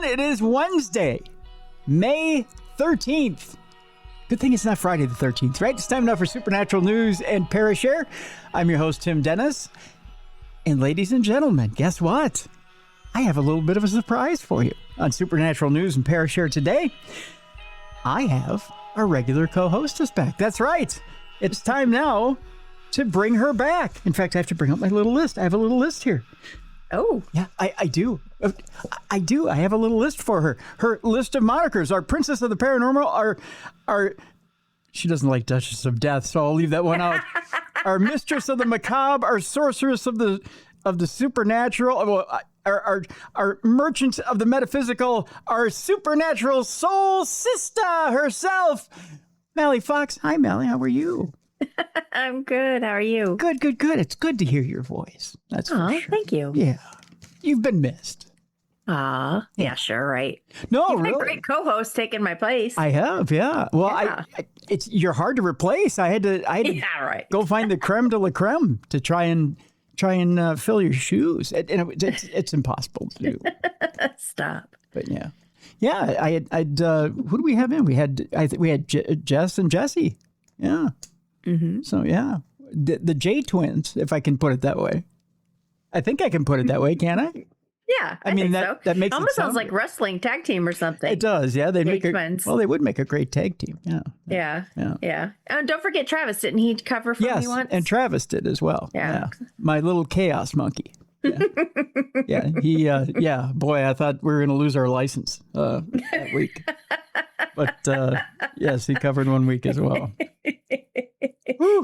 It is Wednesday, May 13th. Good thing it's not Friday the 13th, right? It's time now for Supernatural News and Parashare. I'm your host, Tim Dennis. And ladies and gentlemen, guess what? I have a little bit of a surprise for you on Supernatural News and Parashare today. I have our regular co-hostess back. That's right. It's time now to bring her back. In fact, I have to bring up my little list. I have a little list here. Oh. Yeah, I do. I do. I have a little list for her. Her list of monikers. Our Princess of the Paranormal, our she doesn't like Duchess of Death, so I'll leave that one out. Our Mistress of the Macabre, our Sorceress of the Supernatural, our Merchant of the Metaphysical, our Supernatural Soul Sister herself, Mallie Fox. Hi, Mallie. How are you? I'm good. How are you? Good. It's good to hear your voice. That's for sure. Thank you. Yeah. You've been missed. Yeah, sure, right. No, You've really. been a great co-host taking my place. I have, yeah. Well, Yeah. you're hard to replace. I had to Yeah, right. go find the creme de la creme to try and fill your shoes. And it's impossible to do. Stop. But yeah. I'd who do we have in? We had Jess and Jesse. Yeah. Mm-hmm. So yeah, the J twins, if I can put it that way. I think I can put it that way, can I? Yeah, I mean, think that- so. that makes it almost sounds sound like wrestling tag team or something. It does, yeah. They J twins. Well, they would make a great tag team. Yeah. Yeah. And don't forget Travis. Didn't he cover for Yes, me once? and Travis did as well. Yeah. My little chaos monkey. Yeah. He, boy, I thought we were going to lose our license that week. But yes, he covered 1 week as well.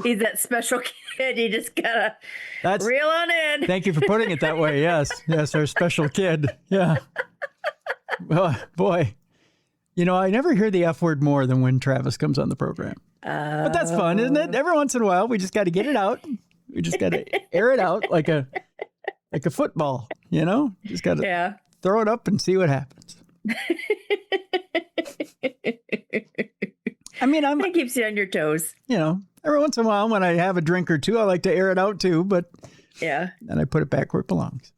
He's that special kid. You just gotta reel on in. Thank you for putting it that way. Yes, our special kid. Yeah. Well, boy, I never hear the F word more than when Travis comes on the program. But that's fun, isn't it? Every once in a while, we just got to get it out. We just got to air it out like a football. Just got to throw it up and see what happens. I mean, It keeps you on your toes. Every once in a while when I have a drink or two, I like to air it out too, but Yeah. then I put it back where it belongs.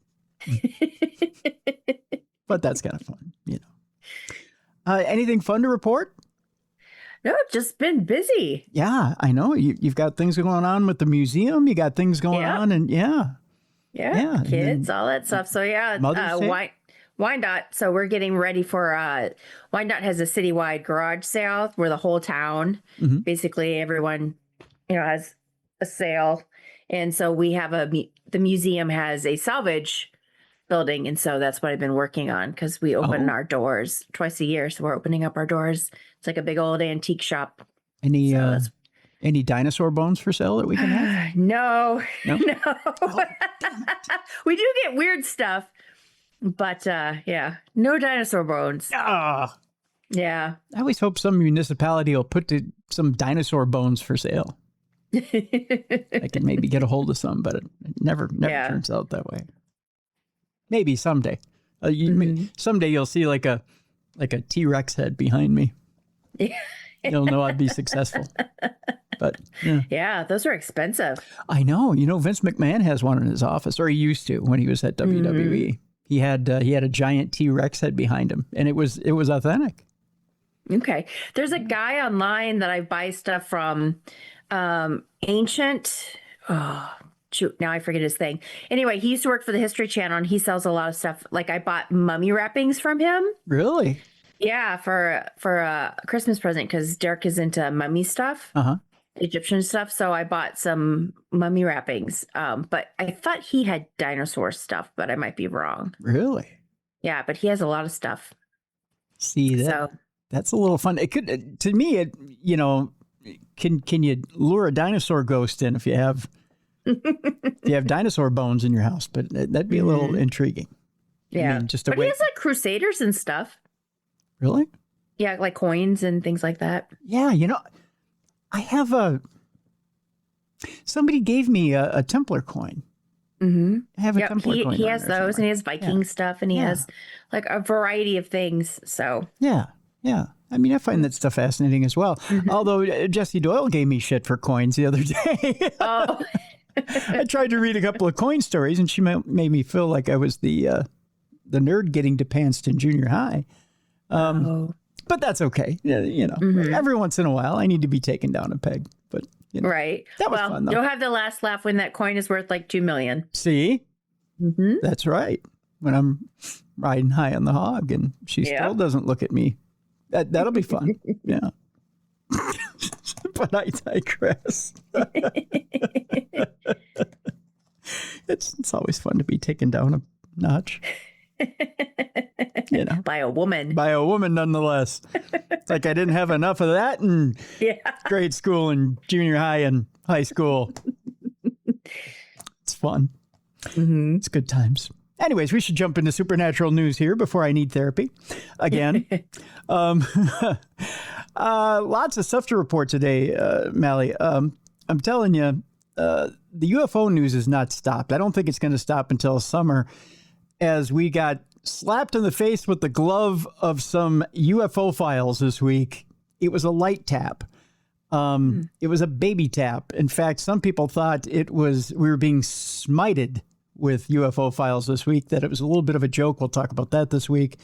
But that's kind of fun, Anything fun to report? No, it's just been busy. Yeah, I know. You've got things going on with the museum. You got things going on, and Yeah, and kids, all that stuff. So Mother's Day? Wyandotte. So we're getting ready for Wyandotte has a citywide garage sale where the whole town, basically everyone, has a sale, and so we have the museum has a salvage building, and so that's what I've been working on because we open our doors twice a year. So we're opening up our doors. It's like a big old antique shop. Any dinosaur bones for sale that we can have? No. Oh, We do get weird stuff, but no dinosaur bones. Yeah. I always hope some municipality will put some dinosaur bones for sale. I can maybe get a hold of some, but it never turns out that way. Maybe someday. Someday you'll see like a T-Rex head behind me. You'll know I'd be successful. But yeah, those are expensive. I know. Vince McMahon has one in his office, or he used to when he was at WWE. He had a giant T-Rex head behind him, and it was authentic. Okay. There's a guy online that I buy stuff from, Ancient. Oh, shoot. Now I forget his thing. Anyway, he used to work for the History Channel, and he sells a lot of stuff. Like I bought mummy wrappings from him. Really? Yeah, for a Christmas present because Derek is into mummy stuff, Egyptian stuff. So I bought some mummy wrappings. But I thought he had dinosaur stuff, but I might be wrong. Really? Yeah, but he has a lot of stuff. See that's a little fun. It could, to me, can you lure a dinosaur ghost in if you have dinosaur bones in your house? But that'd be a little intriguing. Yeah, I mean, but he has like crusaders and stuff. Really? Yeah, like coins and things like that. Yeah, I have somebody gave me a Templar coin. Mm-hmm. I have a Templar coin. He has those, and he has Viking stuff, and he has like a variety of things. So yeah. I mean, I find that stuff fascinating as well. Although Jessie Doyle gave me shit for coins the other day. Oh. I tried to read a couple of coin stories, and she made me feel like I was the the nerd getting depantsed in junior high. But that's okay. Yeah, every once in a while, I need to be taken down a peg. But right. That was fun, though. You'll have the last laugh when that coin is worth like $2 million. See? That's right. When I'm riding high on the hog and she still doesn't look at me. That'll be fun. Yeah. But I digress. It's always fun to be taken down a notch. By a woman. By a woman, nonetheless. It's like I didn't have enough of that in grade school and junior high and high school. It's fun. It's good times. Anyways, we should jump into supernatural news here before I need therapy again. Lots of stuff to report today, Mallie. I'm telling you, the UFO news is not stopped. I don't think it's going to stop until summer, as we got slapped in the face with the glove of some UFO files this week. It was a light tap. It was a baby tap. In fact, some people thought we were being smited with UFO files this week, that it was a little bit of a joke. We'll talk about that this week.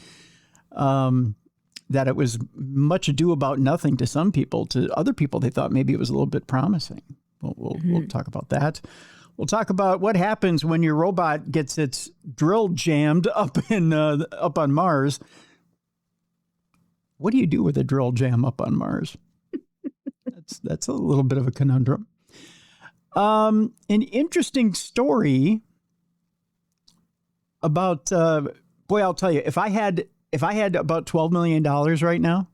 That it was much ado about nothing to some people. To other people, they thought maybe it was a little bit promising. We'll talk about that. We'll talk about what happens when your robot gets its drill jammed up on Mars. What do you do with a drill jam up on Mars? That's a little bit of a conundrum. An interesting story about I'll tell you, if I had about $12 million right now,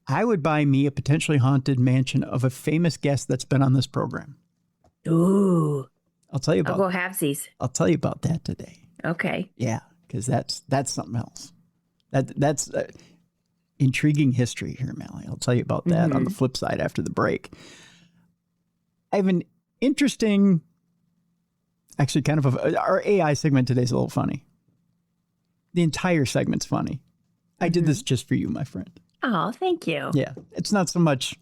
I would buy me a potentially haunted mansion of a famous guest that's been on this program. Ooh. I'll tell you about. I'll go halvesies. I'll tell you about that today. Okay. Yeah, because that's something else. That's intriguing history here, Mallie. I'll tell you about that on the flip side after the break. I have an interesting, actually kind of our AI segment today is a little funny. The entire segment's funny. I did this just for you, my friend. Oh, thank you. Yeah. It's not so much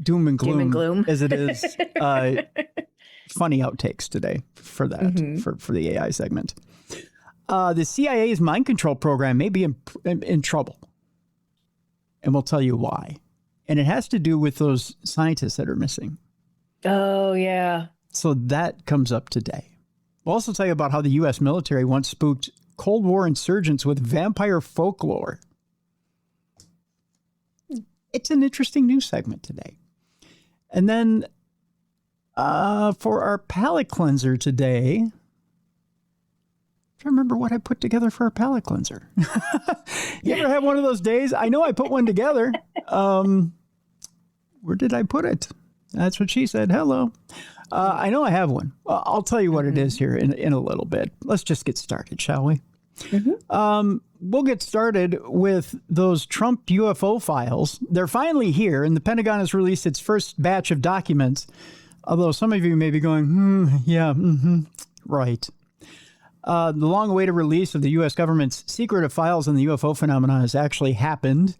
doom and gloom as it is funny outtakes today for that, for the AI segment. The CIA's mind control program may be in trouble. And we'll tell you why. And it has to do with those scientists that are missing. Oh, yeah. So that comes up today. We'll also tell you about how the U.S. military once spooked Cold War insurgents with vampire folklore. It's an interesting news segment today. And then for our palate cleanser today, I'm trying to remember what I put together for a palate cleanser. You ever have one of those days? I know I put one together. Where did I put it? That's what she said. Hello. I know I have one. Well, I'll tell you what it is here in a little bit. Let's just get started, shall we? We'll get started with those Trump UFO files. They're finally here, and the Pentagon has released its first batch of documents. Although some of you may be going, right. The long-awaited release of the U.S. government's secretive files on the UFO phenomenon has actually happened.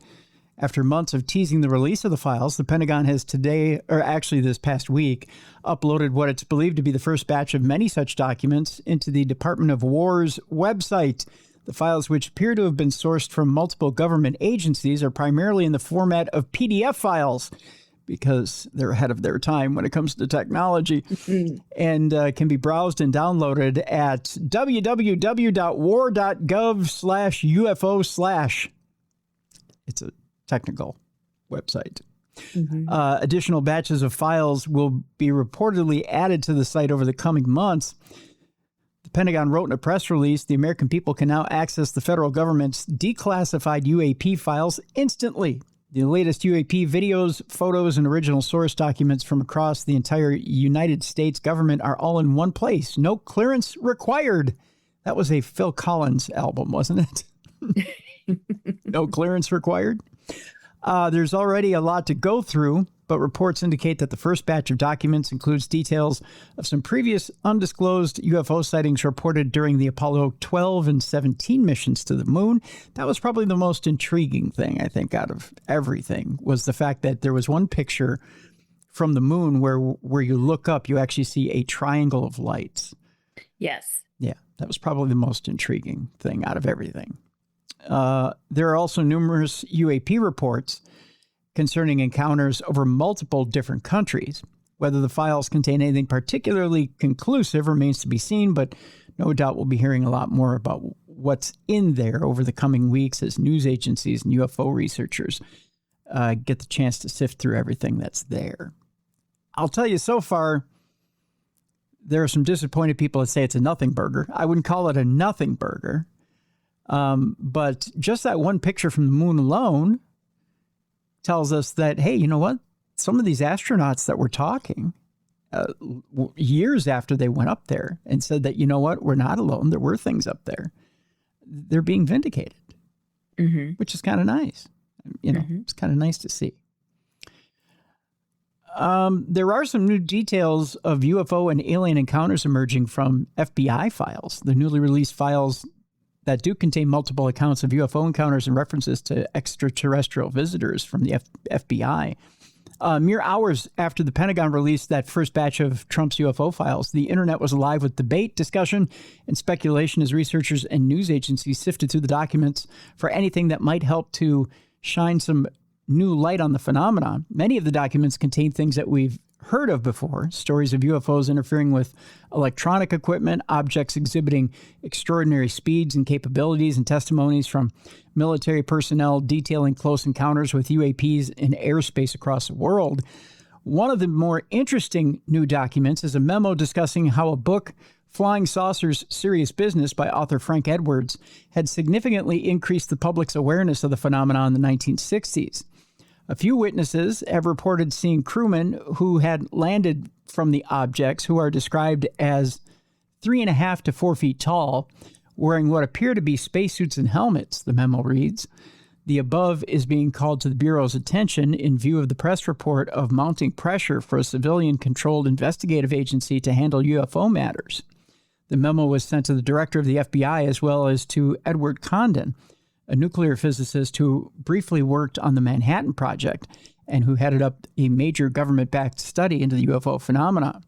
After months of teasing the release of the files, the Pentagon has today, or actually this past week, uploaded what it's believed to be the first batch of many such documents into the Department of War's website. The files, which appear to have been sourced from multiple government agencies, are primarily in the format of PDF files because they're ahead of their time when it comes to technology, and can be browsed and downloaded at www.war.gov/UFO/. It's a technical website. Additional batches of files will be reportedly added to the site over the coming months. The Pentagon wrote in a press release, the American people can now access the federal government's declassified UAP files instantly. The latest UAP videos, photos, and original source documents from across the entire United States government are all in one place. No clearance required. That was a Phil Collins album, wasn't it? No clearance required. There's already a lot to go through, but reports indicate that the first batch of documents includes details of some previous undisclosed UFO sightings reported during the Apollo 12 and 17 missions to the moon. That was probably the most intriguing thing, I think, out of everything, was the fact that there was one picture from the moon where you look up, you actually see a triangle of lights. Yes. Yeah. That was probably the most intriguing thing out of everything. There are also numerous UAP reports concerning encounters over multiple different countries. Whether the files contain anything particularly conclusive remains to be seen, but no doubt we'll be hearing a lot more about what's in there over the coming weeks as news agencies and UFO researchers get the chance to sift through everything that's there. I'll tell you, so far, there are some disappointed people that say it's a nothing burger. I wouldn't call it a nothing burger. But just that one picture from the moon alone tells us that, hey, you know what? Some of these astronauts that were talking years after they went up there and said that, you know what, we're not alone. There were things up there. They're being vindicated, which is kind of nice. You know, it's kind of nice to see. There are some new details of UFO and alien encounters emerging from FBI files. The newly released files that do contain multiple accounts of UFO encounters and references to extraterrestrial visitors from the FBI. Mere hours after the Pentagon released that first batch of Trump's UFO files, the internet was alive with debate, discussion, and speculation as researchers and news agencies sifted through the documents for anything that might help to shine some new light on the phenomenon. Many of the documents contain things that we've heard of before, stories of UFOs interfering with electronic equipment, objects exhibiting extraordinary speeds and capabilities, and testimonies from military personnel detailing close encounters with UAPs in airspace across the world. One of the more interesting new documents is a memo discussing how a book, Flying Saucers, Serious Business by author Frank Edwards, had significantly increased the public's awareness of the phenomenon in the 1960s. A few witnesses have reported seeing crewmen who had landed from the objects, who are described as 3.5 to 4 feet tall, wearing what appear to be spacesuits and helmets, the memo reads. The above is being called to the Bureau's attention in view of the press report of mounting pressure for a civilian-controlled investigative agency to handle UFO matters. The memo was sent to the director of the FBI as well as to Edward Condon, a nuclear physicist who briefly worked on the Manhattan Project and who headed up a major government-backed study into the UFO phenomena.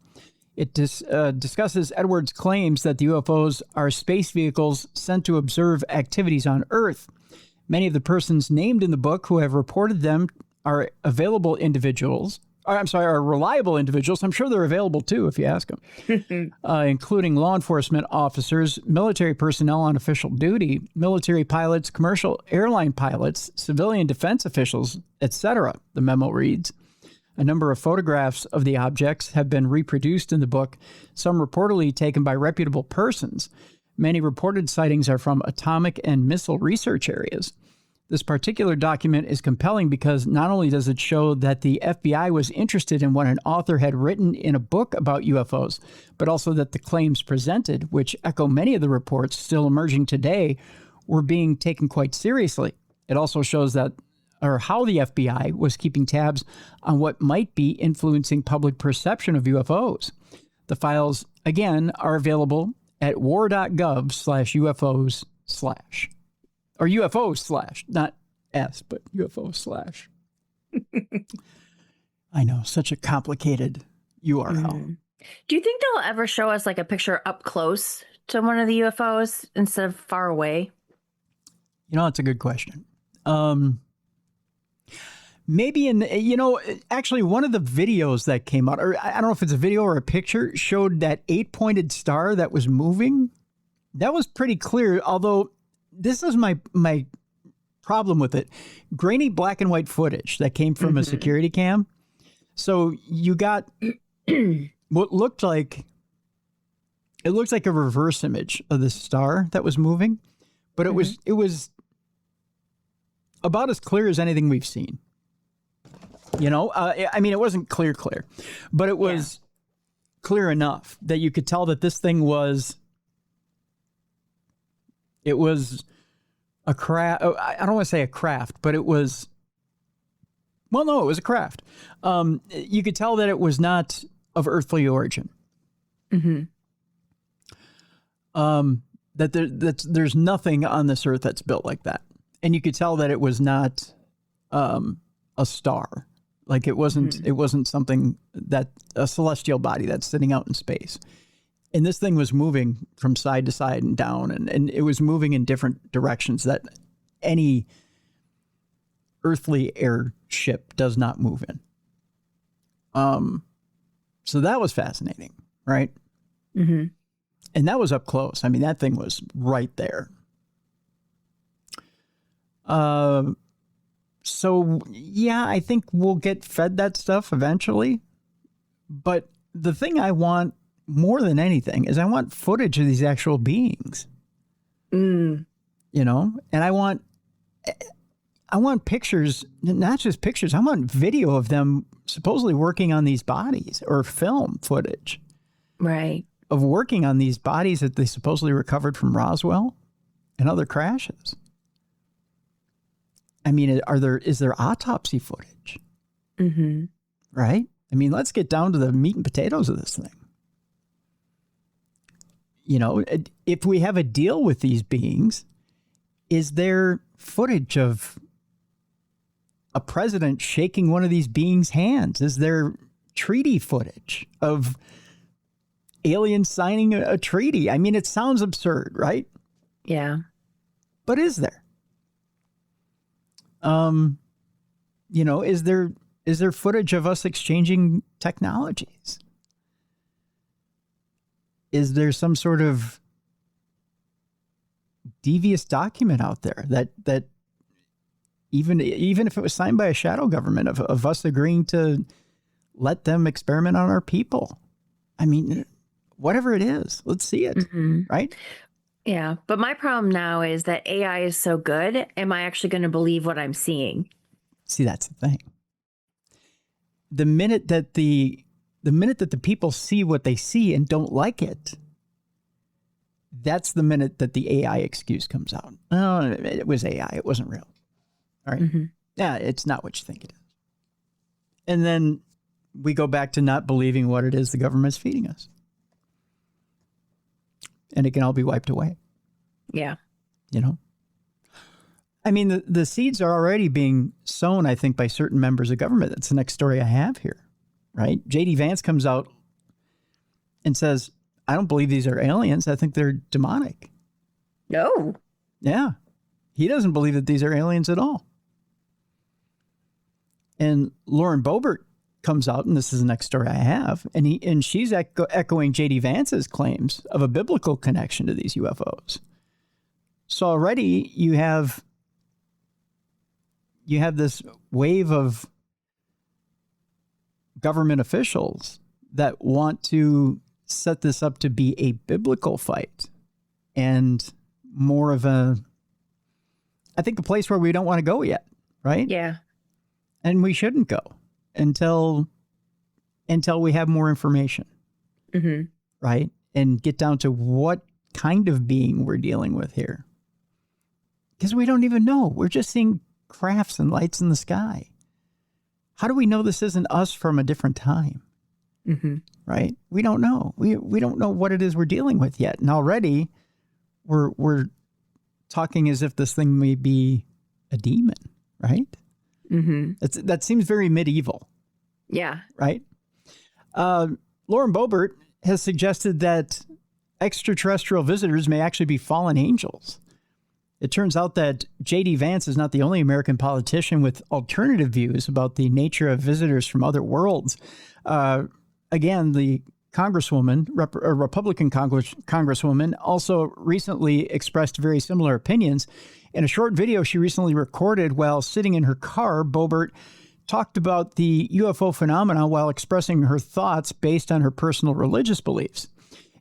It discusses Edwards' claims that the UFOs are space vehicles sent to observe activities on Earth. Many of the persons named in the book who have reported them are reliable individuals. I'm sure they're available too if you ask them, including law enforcement officers, military personnel on official duty, military pilots, commercial airline pilots, civilian defense officials, etc., the memo reads. A number of photographs of the objects have been reproduced in the book, some reportedly taken by reputable persons. Many reported sightings are from atomic and missile research areas. This particular document is compelling because not only does it show that the FBI was interested in what an author had written in a book about UFOs, but also that the claims presented, which echo many of the reports still emerging today, were being taken quite seriously. It also shows that, or how the FBI was keeping tabs on what might be influencing public perception of UFOs. The files, again, are available at war.gov/UFOs/ or UFO/, not S, but UFO/. I know, such a complicated URL. Do you think they'll ever show us like a picture up close to one of the UFOs instead of far away? You know, that's a good question. Maybe actually one of the videos that came out, or I don't know if it's a video or a picture, showed that 8-pointed star that was moving. That was pretty clear, although this is my problem with it. Grainy black and white footage that came from a security cam. So you got what looked like, it looked like a reverse image of the star that was moving, but it was about as clear as anything we've seen. You know, I mean, it wasn't clear, but it was clear enough that you could tell that this thing was, it was a craft. I don't want to say a craft, but it was, well, no, it was a craft. You could tell that it was not of earthly origin. That there's nothing on this earth that's built like that. And you could tell that it was not a star. Like it wasn't something that a celestial body that's sitting out in space. And this thing was moving from side to side and down, and it was moving in different directions that any earthly airship does not move in. So that was fascinating, right? Mm-hmm. And that was up close. I mean, that thing was right there. So, yeah, I think we'll get fed that stuff eventually. But the thing I want more than anything is I want footage of these actual beings. Mm. You know, and I want pictures, not just pictures. I want video of them supposedly working on these bodies, or film footage. Right. Of working on these bodies that they supposedly recovered from Roswell and other crashes. I mean, is there autopsy footage? Mm-hmm. Right? I mean, let's get down to the meat and potatoes of this thing. You know, if we have a deal with these beings, is there footage of a president shaking one of these beings' hands? Is there treaty footage of aliens signing a treaty? I mean, it sounds absurd, right? Yeah. But is there? You know, is there footage of us exchanging technologies? Is there some sort of devious document out there that even if it was signed by a shadow government of us agreeing to let them experiment on our people? I mean, whatever it is, let's see it, right? Yeah. But my problem now is that AI is so good. Am I actually going to believe what I'm seeing? See, that's the thing. The minute that the people see what they see and don't like it, that's the minute that the AI excuse comes out. Oh, it was AI. It wasn't real. All right. Mm-hmm. Yeah, it's not what you think it is. And then we go back to not believing what it is the government's feeding us. And it can all be wiped away. Yeah. You know? I mean, the seeds are already being sown, I think, by certain members of government. That's the next story I have here, right? JD Vance comes out and says, I don't believe these are aliens. I think they're demonic. No. Yeah. He doesn't believe that these are aliens at all. And Lauren Boebert comes out, and this is the next story I have, and she's echoing JD Vance's claims of a biblical connection to these UFOs. So already you have this wave of government officials that want to set this up to be a biblical fight and more of a place where we don't want to go yet, right? Yeah. And we shouldn't go until we have more information, right? And get down to what kind of being we're dealing with here. Because we don't even know. We're just seeing crafts and lights in the sky. How do we know this isn't us from a different time? Right? We don't know. We don't know what it is we're dealing with yet. And already we're talking as if this thing may be a demon, right? That seems very medieval. Yeah. Right? Lauren Boebert has suggested that extraterrestrial visitors may actually be fallen angels. It turns out that JD Vance is not the only American politician with alternative views about the nature of visitors from other worlds. Again, the Congresswoman, a Republican Congresswoman, also recently expressed very similar opinions. In a short video she recently recorded while sitting in her car, Boebert talked about the UFO phenomena while expressing her thoughts based on her personal religious beliefs.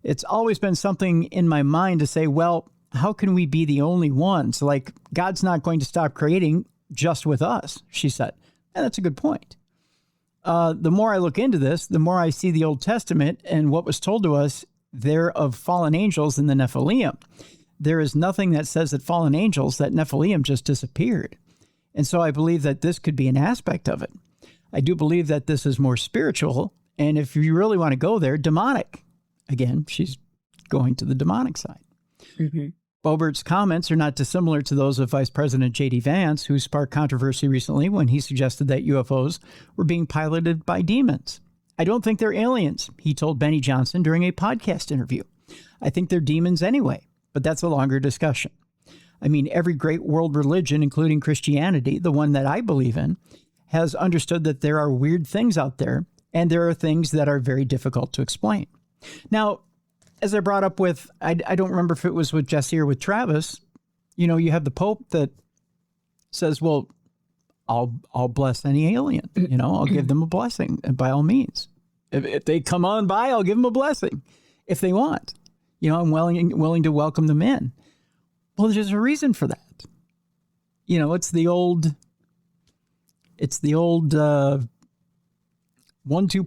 It's always been something in my mind to say, well, how can we be the only ones? Like, God's not going to stop creating just with us, she said. And that's a good point. The more I look into this, the more I see the Old Testament and what was told to us there of fallen angels in the Nephilim. There is nothing that says that fallen angels, that Nephilim just disappeared. And so I believe that this could be an aspect of it. I do believe that this is more spiritual. And if you really want to go there, demonic. Again, she's going to the demonic side. Boebert's comments are not dissimilar to those of Vice President JD Vance, who sparked controversy recently when he suggested that UFOs were being piloted by demons. I don't think they're aliens, he told Benny Johnson during a podcast interview. I think they're demons anyway, but that's a longer discussion. I mean, every great world religion, including Christianity, the one that I believe in, has understood that there are weird things out there, and there are things that are very difficult to explain. Now, as I brought up with, I don't remember if it was with Jesse or with Travis, you know, you have the Pope that says, well, I'll bless any alien, you know, I'll give them a blessing, and by all means. If they come on by, I'll give them a blessing if they want. You know, I'm willing to welcome them in. Well, there's a reason for that. You know, it's the old 1-2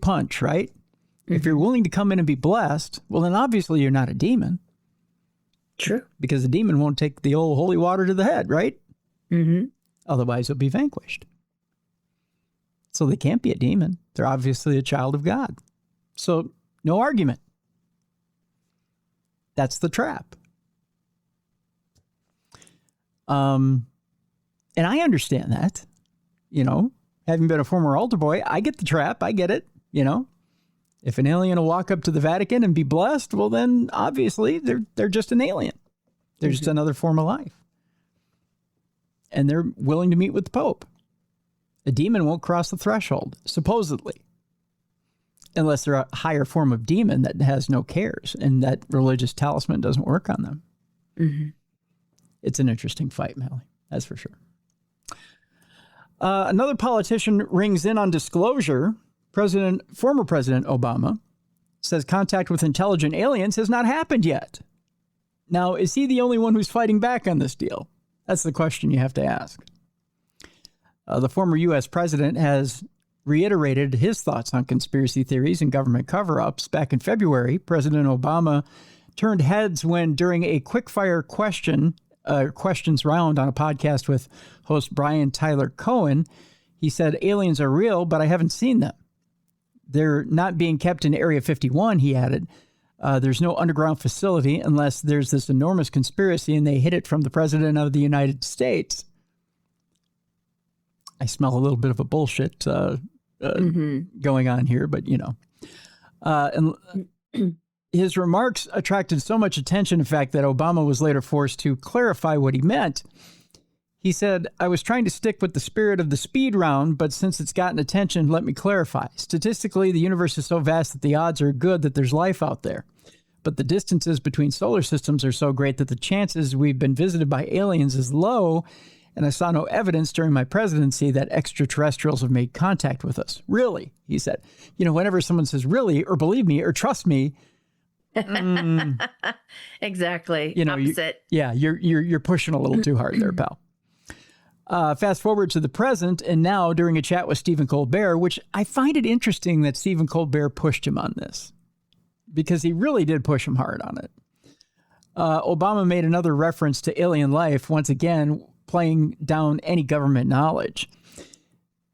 punch, right? Mm-hmm. If you're willing to come in and be blessed, well, then obviously you're not a demon. True. Because a demon won't take the old holy water to the head, right? Mm-hmm. Otherwise, they'll be vanquished. So they can't be a demon. They're obviously a child of God. So no argument. That's the trap. And I understand that, you know, having been a former altar boy, I get the trap. I get it. You know, if an alien will walk up to the Vatican and be blessed, well, then obviously they're just an alien. They're just another form of life. And they're willing to meet with the Pope. A demon won't cross the threshold, supposedly, unless they're a higher form of demon that has no cares and that religious talisman doesn't work on them. Mm-hmm. It's an interesting fight, Mallie. That's for sure. Another politician rings in on disclosure. Former President Obama says contact with intelligent aliens has not happened yet. Now, is he the only one who's fighting back on this deal? That's the question you have to ask. The former U.S. president has reiterated his thoughts on conspiracy theories and government cover-ups. Back in February, President Obama turned heads when, during a quick-fire questions round on a podcast with host Brian Tyler Cohen, he said, aliens are real, but I haven't seen them. They're not being kept in Area 51, he added. There's no underground facility unless there's this enormous conspiracy and they hid it from the President of the United States. I smell a little bit of a bullshit going on here, but, you know. And his remarks attracted so much attention, in fact, that Obama was later forced to clarify what he meant. He said, I was trying to stick with the spirit of the speed round, but since it's gotten attention, let me clarify. Statistically, the universe is so vast that the odds are good that there's life out there. But the distances between solar systems are so great that the chances we've been visited by aliens is low, and I saw no evidence during my presidency that extraterrestrials have made contact with us. Really, he said. You know, whenever someone says really, or believe me, or trust me, exactly. You know, opposite. You're pushing a little too hard there, pal. Fast forward to the present, and now during a chat with Stephen Colbert, which I find it interesting that Stephen Colbert pushed him on this, because he really did push him hard on it. Obama made another reference to alien life, once again, playing down any government knowledge.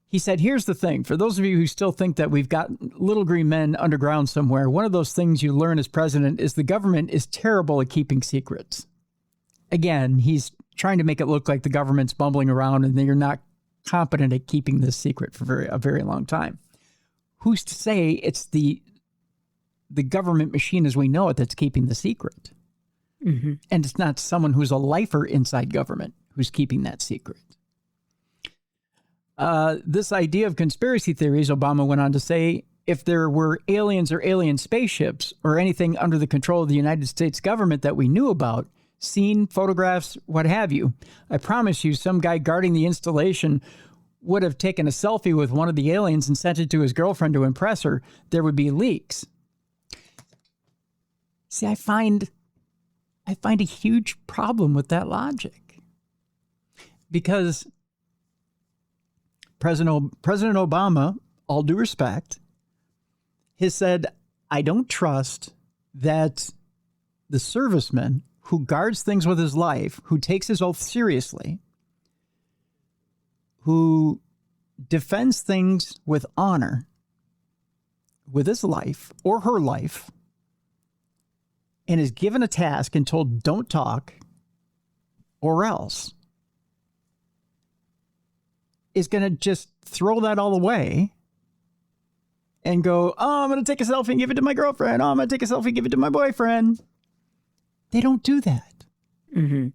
He said, here's the thing. For those of you who still think that we've got little green men underground somewhere, one of those things you learn as president is the government is terrible at keeping secrets. Again, he's trying to make it look like the government's bumbling around and they're not competent at keeping this secret for a very long time. Who's to say it's the government machine as we know it that's keeping the secret? Mm-hmm. And it's not someone who's a lifer inside government who's keeping that secret. This idea of conspiracy theories, Obama went on to say, if there were aliens or alien spaceships or anything under the control of the United States government that we knew about, seen, photographs, what have you, I promise you some guy guarding the installation would have taken a selfie with one of the aliens and sent it to his girlfriend to impress her. There would be leaks. See, I find a huge problem with that logic, because President Obama, all due respect, has said, I don't trust that the serviceman who guards things with his life, who takes his oath seriously, who defends things with honor, with his life or her life, and is given a task and told, don't talk or else, is going to just throw that all away and go, oh, I'm going to take a selfie and give it to my girlfriend. Oh, I'm going to take a selfie and give it to my boyfriend. They don't do that. Mm-hmm.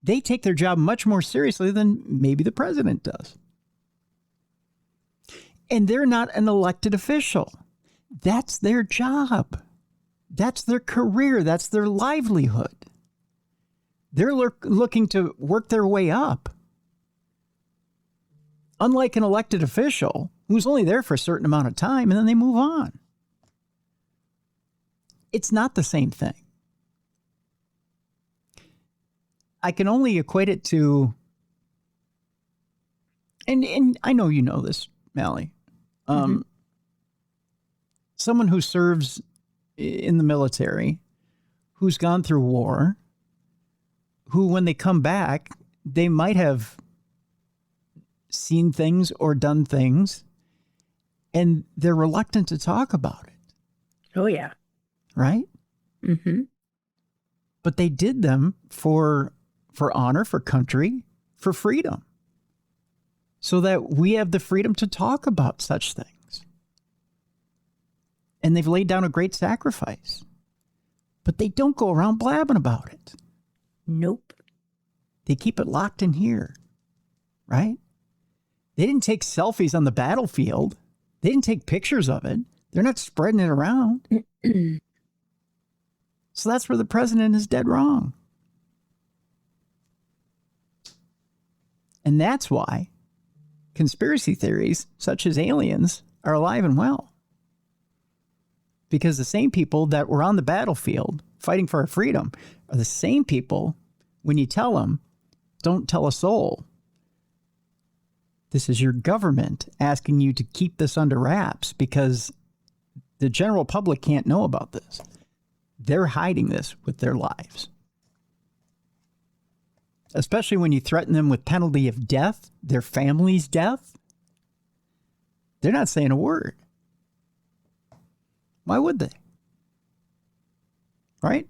They take their job much more seriously than maybe the president does. And they're not an elected official. That's their job. That's their career. That's their livelihood. They're looking to work their way up. Unlike an elected official who's only there for a certain amount of time and then they move on. It's not the same thing. I can only equate it to, and I know you know this, Mallie, someone who serves in the military, who's gone through war, who when they come back, they might have seen things or done things, and they're reluctant to talk about it. Oh, yeah. Right? Mm-hmm. But they did them for honor, for country, for freedom, so that we have the freedom to talk about such things. And they've laid down a great sacrifice. But they don't go around blabbing about it. Nope. They keep it locked in here, right? They didn't take selfies on the battlefield. They didn't take pictures of it. They're not spreading it around. So that's where the president is dead wrong. And that's why conspiracy theories, such as aliens, are alive and well. Because the same people that were on the battlefield fighting for our freedom are the same people, when you tell them, don't tell a soul. This is your government asking you to keep this under wraps because the general public can't know about this. They're hiding this with their lives. Especially when you threaten them with penalty of death, their family's death. They're not saying a word. Why would they? Right?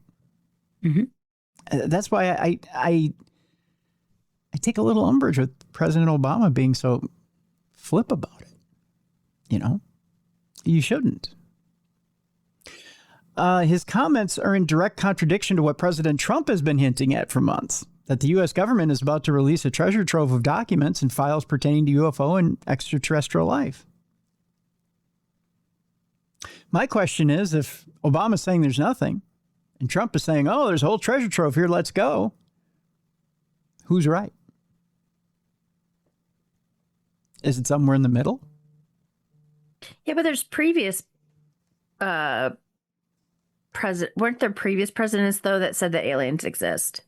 Mm-hmm. That's why I take a little umbrage with President Obama being so flip about it. You know, you shouldn't. His comments are in direct contradiction to what President Trump has been hinting at for months, that the U.S. government is about to release a treasure trove of documents and files pertaining to UFO and extraterrestrial life. My question is, if Obama's saying there's nothing, and Trump is saying, oh, there's a whole treasure trove here, let's go, who's right? Is it somewhere in the middle? Yeah, but there's previous weren't there previous presidents, though, that said that aliens exist?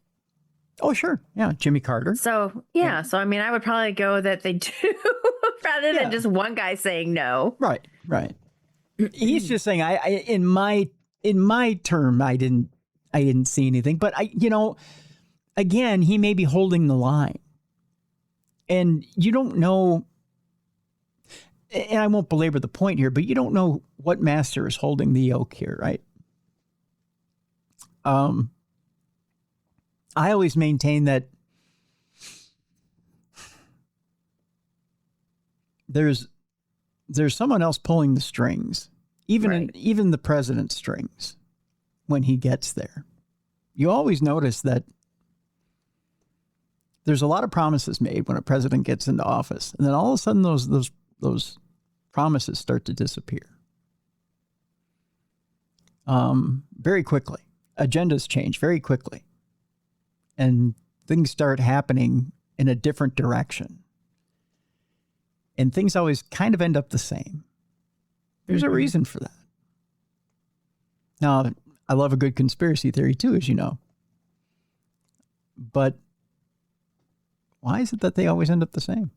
Oh, sure. Yeah, Jimmy Carter. So, yeah. So, I mean, I would probably go that they do rather than just one guy saying no. Right, right. He's just saying, in my term, I didn't see anything. But, again, he may be holding the line. And you don't know, and I won't belabor the point here, but you don't know what master is holding the yoke here, right? I always maintain that there's someone else pulling the strings, even the president's strings when he gets there. You always notice that there's a lot of promises made when a president gets into office, and then all of a sudden those promises start to disappear. Very quickly. Agendas change very quickly. And things start happening in a different direction. And things always kind of end up the same. There's a reason for that. Now, I love a good conspiracy theory too, as you know. But why is it that they always end up the same?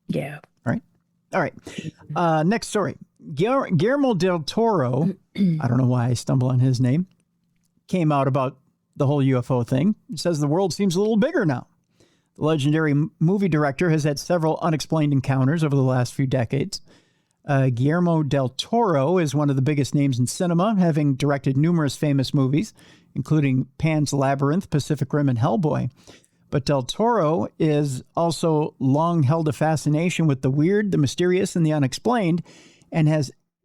Yeah. Right? All right. Next story. Guillermo del Toro, I don't know why I stumble on his name, came out about the whole UFO thing. He says the world seems a little bigger now. The legendary movie director has had several unexplained encounters over the last few decades. Guillermo del Toro is one of the biggest names in cinema, having directed numerous famous movies, including Pan's Labyrinth, Pacific Rim, and Hellboy. But del Toro is also long held a fascination with the weird, the mysterious, and the unexplained, and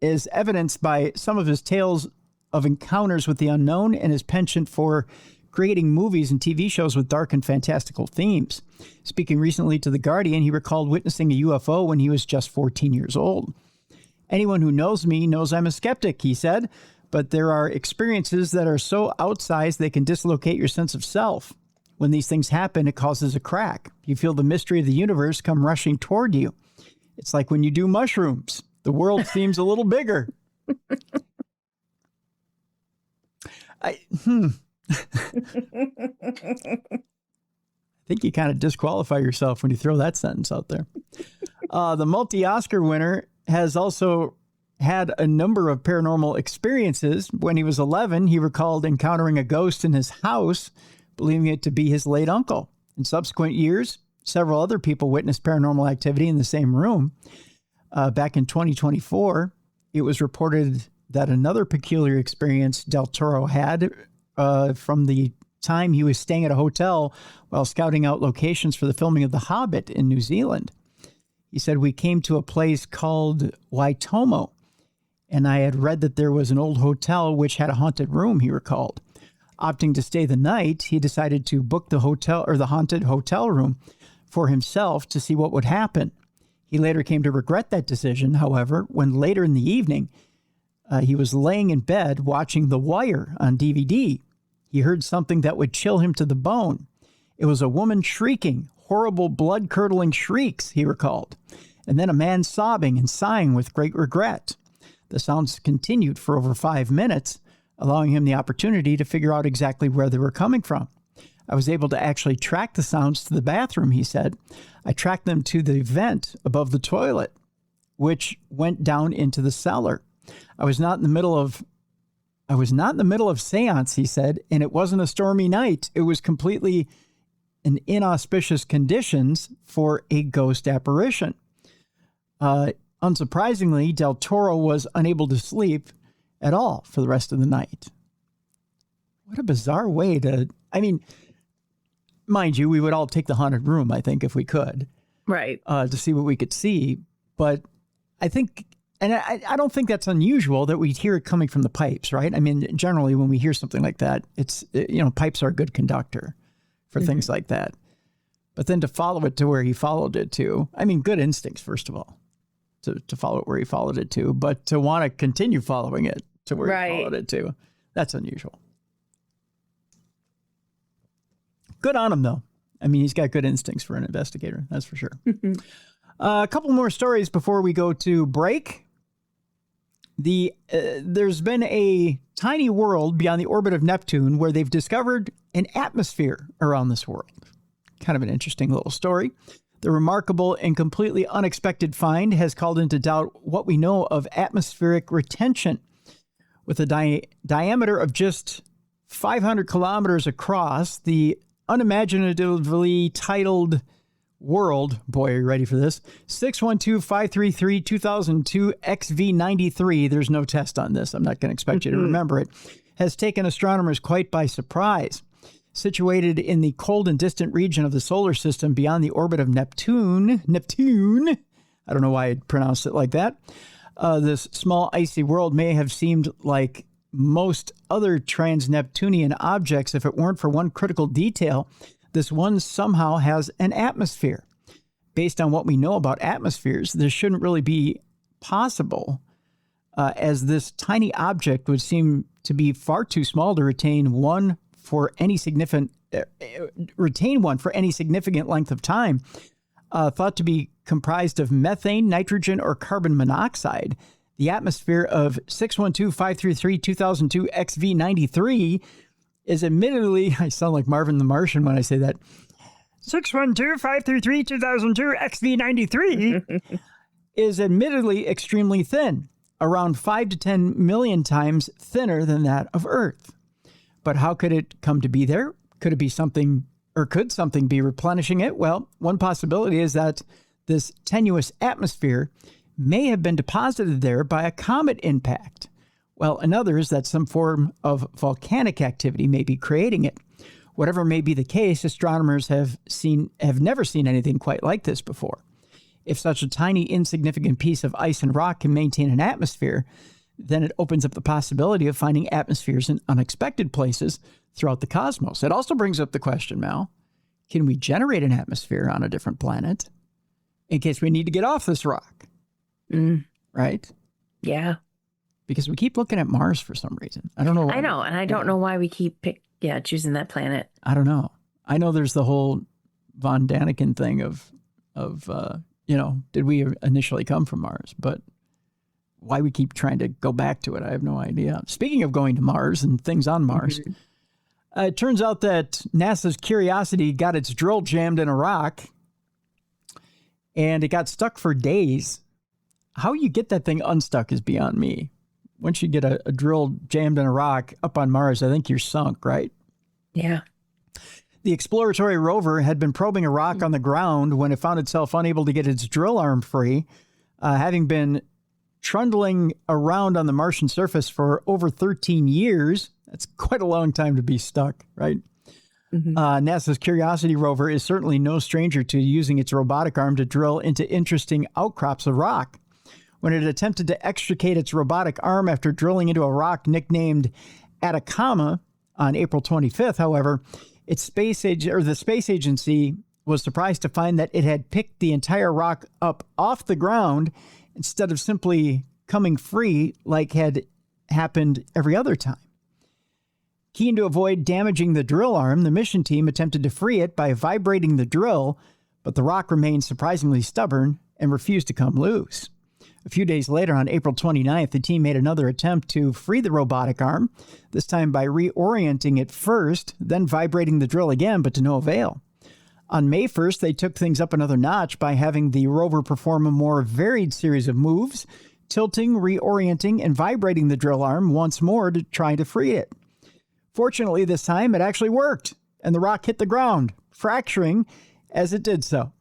is evidenced by some of his tales of encounters with the unknown and his penchant for creating movies and TV shows with dark and fantastical themes. Speaking recently to The Guardian, he recalled witnessing a UFO when he was just 14 years old. Anyone who knows me knows I'm a skeptic, he said, but there are experiences that are so outsized they can dislocate your sense of self. When these things happen, it causes a crack. You feel the mystery of the universe come rushing toward you. It's like when you do mushrooms. The world seems a little bigger. I think you kind of disqualify yourself when you throw that sentence out there. The multi-Oscar winner has also had a number of paranormal experiences. When he was 11, he recalled encountering a ghost in his house, believing it to be his late uncle. In subsequent years, several other people witnessed paranormal activity in the same room. Back in 2024, it was reported that another peculiar experience Del Toro had from the time he was staying at a hotel while scouting out locations for the filming of The Hobbit in New Zealand. He said, we came to a place called Waitomo, and I had read that there was an old hotel which had a haunted room, he recalled. Opting to stay the night, he decided to book the hotel or the haunted hotel room for himself to see what would happen. He later came to regret that decision, however, when later in the evening, he was laying in bed watching The Wire on DVD. He heard something that would chill him to the bone. It was a woman shrieking, horrible blood-curdling shrieks, he recalled, and then a man sobbing and sighing with great regret. The sounds continued for over 5 minutes, allowing him the opportunity to figure out exactly where they were coming from. I was able to actually track the sounds to the bathroom, he said. I tracked them to the vent above the toilet, which went down into the cellar. I was not in the middle of seance, he said, and it wasn't a stormy night. It was completely an inauspicious conditions for a ghost apparition. Unsurprisingly, Del Toro was unable to sleep at all for the rest of the night. What a bizarre way to, mind you, we would all take the haunted room, I think, if we could. Right. To see what we could see. But I think, and I don't think that's unusual that we hear it coming from the pipes, right? I mean, generally when we hear something like that, it's, pipes are a good conductor for things like that. But then to follow it to where he followed it to, good instincts, first of all, to follow it where he followed it to, but to want to continue following it to where he followed it to, that's unusual. Good on him, though. He's got good instincts for an investigator, that's for sure. A couple more stories before we go to break. There's been a tiny world beyond the orbit of Neptune where they've discovered an atmosphere around this world. Kind of an interesting little story. The remarkable and completely unexpected find has called into doubt what we know of atmospheric retention. With a diameter of just 500 kilometers across, the unimaginatively titled world, boy, are you ready for this? 612-533-2002 XV93, there's no test on this, I'm not going to expect you to remember it, has taken astronomers quite by surprise. Situated in the cold and distant region of the solar system beyond the orbit of Neptune, I don't know why I pronounced it like that, this small icy world may have seemed like most other trans-Neptunian objects if it weren't for one critical detail. This one somehow has an atmosphere. Based on what we know about atmospheres, this shouldn't really be possible, as this tiny object would seem to be far too small to retain one for any significant length of time. Thought to be comprised of methane, nitrogen, or carbon monoxide. The atmosphere of 612-533-2002 XV93 is admittedly, I sound like Marvin the Martian when I say that, 612-533-2002 XV93 is admittedly extremely thin, around 5 to 10 million times thinner than that of Earth. But how could it come to be there? Could it be something, or could something be replenishing it? Well, one possibility is that this tenuous atmosphere may have been deposited there by a comet impact, while another is that some form of volcanic activity may be creating it. Whatever may be the case, astronomers have never seen anything quite like this before. If such a tiny, insignificant piece of ice and rock can maintain an atmosphere, then it opens up the possibility of finding atmospheres in unexpected places throughout the cosmos. It also brings up the question, Mal, can we generate an atmosphere on a different planet in case we need to get off this rock? Right? Yeah. Because we keep looking at Mars for some reason. I don't know why. I know, and I don't know why we keep choosing that planet. I don't know. I know there's the whole von Daniken thing of did we initially come from Mars? But why we keep trying to go back to it, I have no idea. Speaking of going to Mars and things on Mars, it turns out that NASA's Curiosity got its drill jammed in a rock, and it got stuck for days. How you get that thing unstuck is beyond me. Once you get a drill jammed in a rock up on Mars, I think you're sunk, right? Yeah. The exploratory rover had been probing a rock on the ground when it found itself unable to get its drill arm free, having been trundling around on the Martian surface for over 13 years. That's quite a long time to be stuck, right? NASA's Curiosity rover is certainly no stranger to using its robotic arm to drill into interesting outcrops of rock. When it attempted to extricate its robotic arm after drilling into a rock nicknamed Atacama on April 25th, however, the space agency was surprised to find that it had picked the entire rock up off the ground instead of simply coming free like had happened every other time. Keen to avoid damaging the drill arm, the mission team attempted to free it by vibrating the drill, but the rock remained surprisingly stubborn and refused to come loose. A few days later, on April 29th, the team made another attempt to free the robotic arm, this time by reorienting it first, then vibrating the drill again, but to no avail. On May 1st, they took things up another notch by having the rover perform a more varied series of moves, tilting, reorienting, and vibrating the drill arm once more to try to free it. Fortunately, this time it actually worked, and the rock hit the ground, fracturing as it did so.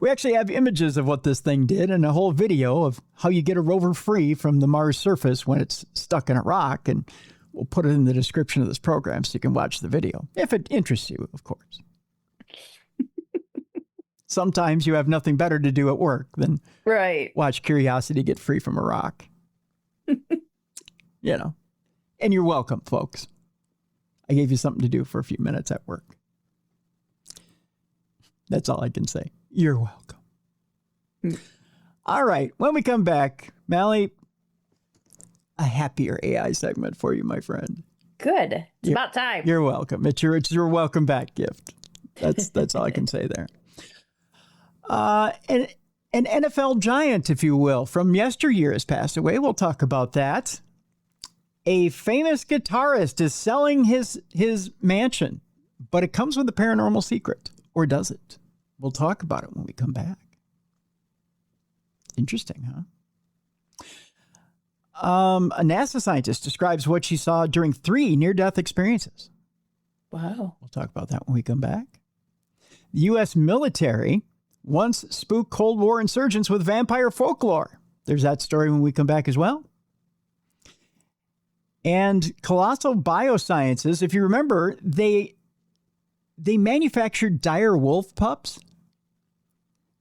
We actually have images of what this thing did and a whole video of how you get a rover free from the Mars surface when it's stuck in a rock, and we'll put it in the description of this program so you can watch the video, if it interests you, of course. Sometimes you have nothing better to do at work than watch Curiosity get free from a rock. And you're welcome, folks. I gave you something to do for a few minutes at work. That's all I can say. You're welcome. All right. When we come back, Mallie, a happier AI segment for you, my friend. Good. It's about time. You're welcome. It's your welcome back gift. That's all I can say there. An NFL giant, if you will, from yesteryear has passed away. We'll talk about that. A famous guitarist is selling his mansion, but it comes with a paranormal secret, or does it? We'll talk about it when we come back. Interesting, huh? A NASA scientist describes what she saw during 3 near-death experiences. Wow. We'll talk about that when we come back. The U.S. military once spooked Cold War insurgents with vampire folklore. There's that story when we come back as well. And Colossal Biosciences, if you remember, they manufactured dire wolf pups.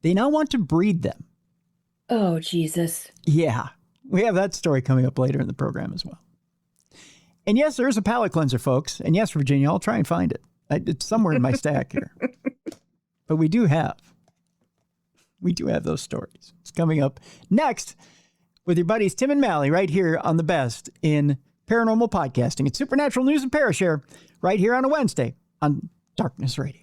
They now want to breed them. Oh, Jesus. Yeah. We have that story coming up later in the program as well. And yes, there is a palate cleanser, folks. And yes, Virginia, I'll try and find it. It's somewhere in my stack here. But we do have those stories. It's coming up next with your buddies Tim and Mallie right here on the best in paranormal podcasting. It's Supernatural News and Parashare right here on a Wednesday on Darkness Radio.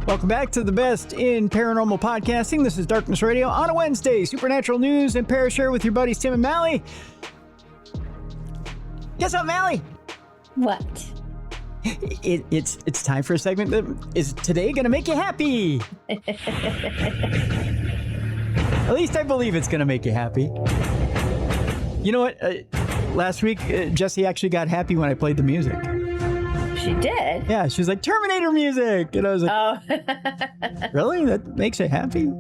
Welcome back to the best in paranormal podcasting. This is Darkness Radio on a Wednesday. Supernatural News and Parashare with your buddies Tim and Mallie. Guess what, Mallie? What? It's time for a segment that is today going to make you happy. At least I believe it's going to make you happy. You know what? Last week, Jesse actually got happy when I played the music. She did? Yeah, she's like, Terminator music. And I was like, Oh. really? That makes you happy?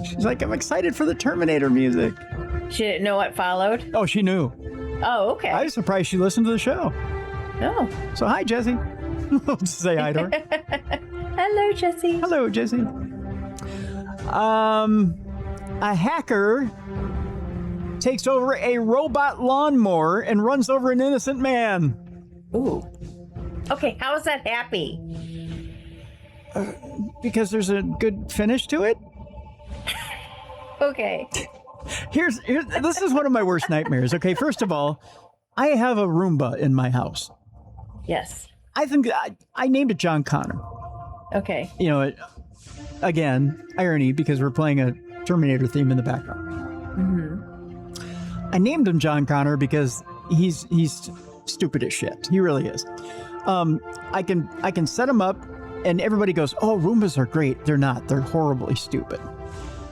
She's like, I'm excited for the Terminator music. She didn't know what followed? Oh, she knew. Oh, okay. I was surprised she listened to the show. Oh. So, hi, Jessie. Let's say hi to her. Hello, Jessie. Hello, Jessie. A hacker takes over a robot lawnmower and runs over an innocent man. Ooh. Okay, how is that happy? Because there's a good finish to it. Okay. Here's this is one of my worst nightmares. Okay, first of all, I have a Roomba in my house. Yes. I think I named it John Connor. Okay. You know, again, irony because we're playing a Terminator theme in the background. I named him John Connor because he's stupid as shit. He really is. I can set him up, and everybody goes, "Oh, Roombas are great." They're not. They're horribly stupid.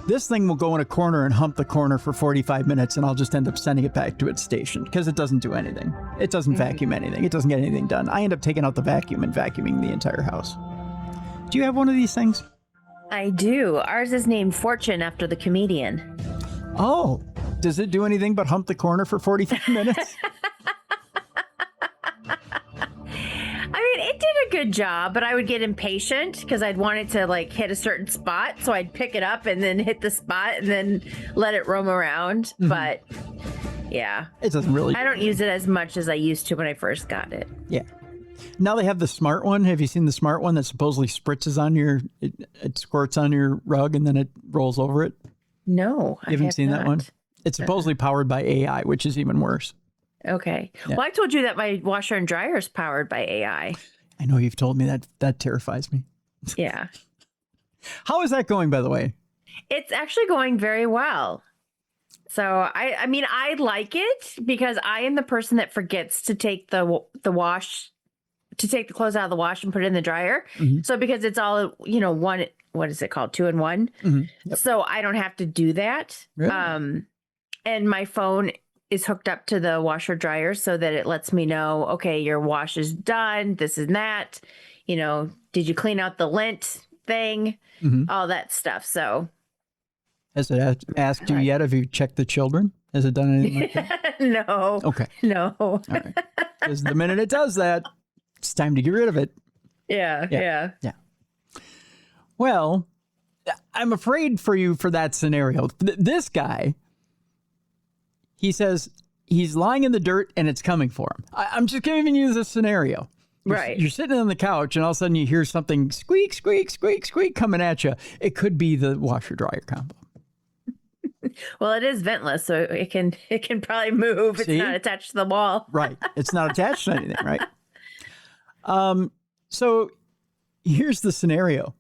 This thing will go in a corner and hump the corner for 45 minutes, and I'll just end up sending it back to its station because it doesn't do anything. It doesn't vacuum anything. It doesn't get anything done. I end up taking out the vacuum and vacuuming the entire house. Do you have one of these things? I do. Ours is named Fortune after the comedian. Oh, does it do anything but hump the corner for 45 minutes? I mean, it did a good job, but I would get impatient because I'd want it to like hit a certain spot. So I'd pick it up and then hit the spot and then let it roam around. But yeah, It doesn't really. I don't use it as much as I used to when I first got it. Yeah. Now they have the smart one. Have you seen the smart one that supposedly spritzes on it squirts on your rug and then it rolls over it? No, You haven't seen that one? It's supposedly powered by AI, which is even worse. Okay. Yeah. Well, I told you that my washer and dryer is powered by AI. I know you've told me that. That terrifies me. Yeah. How is that going, by the way? It's actually going very well. So I mean, I like it because I am the person that forgets to take the wash, to take the clothes out of the wash and put it in the dryer. So because it's all, one, what is it called? 2-in-1. Yep. So I don't have to do that. Really? And my phone is hooked up to the washer dryer so that it lets me know, okay, your wash is done. This and that, did you clean out the lint thing? All that stuff. So has it asked you yet? Have you checked the children? Has it done anything like that? No. Okay. No. All right. Because the minute it does that, it's time to get rid of it. Yeah. Well, I'm afraid for you for that scenario. This guy, he says he's lying in the dirt and it's coming for him. I'm just giving you this scenario. Right. You're sitting on the couch and all of a sudden you hear something squeak, squeak, squeak, squeak coming at you. It could be the washer dryer combo. Well, it is ventless, so it can probably move. See? It's not attached to the wall. Right. It's not attached to anything, right? So here's the scenario.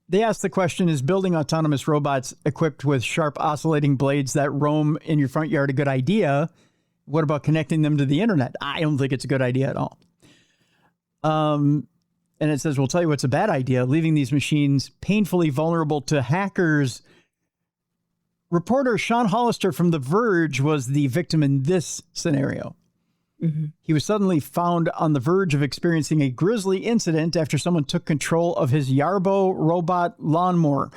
They asked the question, is building autonomous robots equipped with sharp oscillating blades that roam in your front yard a good idea? What about connecting them to the internet? I don't think it's a good idea at all. And it says, we'll tell you what's a bad idea, leaving these machines painfully vulnerable to hackers. Reporter Sean Hollister from The Verge was the victim in this scenario. He was suddenly found on the verge of experiencing a grisly incident after someone took control of his Yarbo robot lawnmower.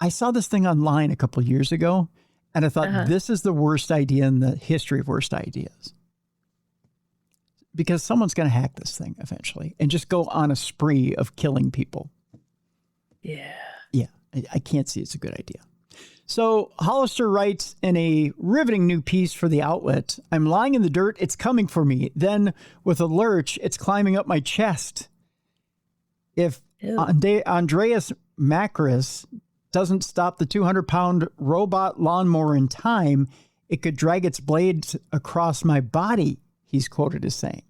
I saw this thing online a couple of years ago, and I thought, this is the worst idea in the history of worst ideas. Because someone's going to hack this thing eventually and just go on a spree of killing people. Yeah, I can't see it's a good idea. So Hollister writes in a riveting new piece for the outlet, I'm lying in the dirt, it's coming for me. Then with a lurch, it's climbing up my chest. If Andreas Macris doesn't stop the 200-pound robot lawnmower in time, it could drag its blades across my body, he's quoted as saying.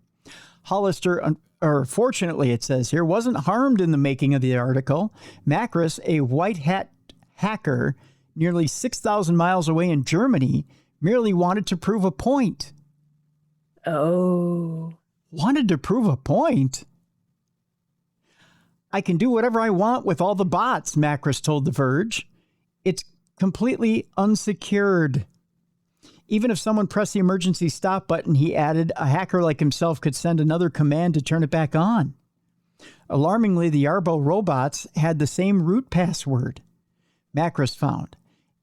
Hollister, or fortunately it says here, wasn't harmed in the making of the article. Macris, a white hat hacker, nearly 6,000 miles away in Germany, merely wanted to prove a point. Oh. Wanted to prove a point? I can do whatever I want with all the bots, Macris told The Verge. It's completely unsecured. Even if someone pressed the emergency stop button, he added, a hacker like himself could send another command to turn it back on. Alarmingly, the Yarbo robots had the same root password, Macros found.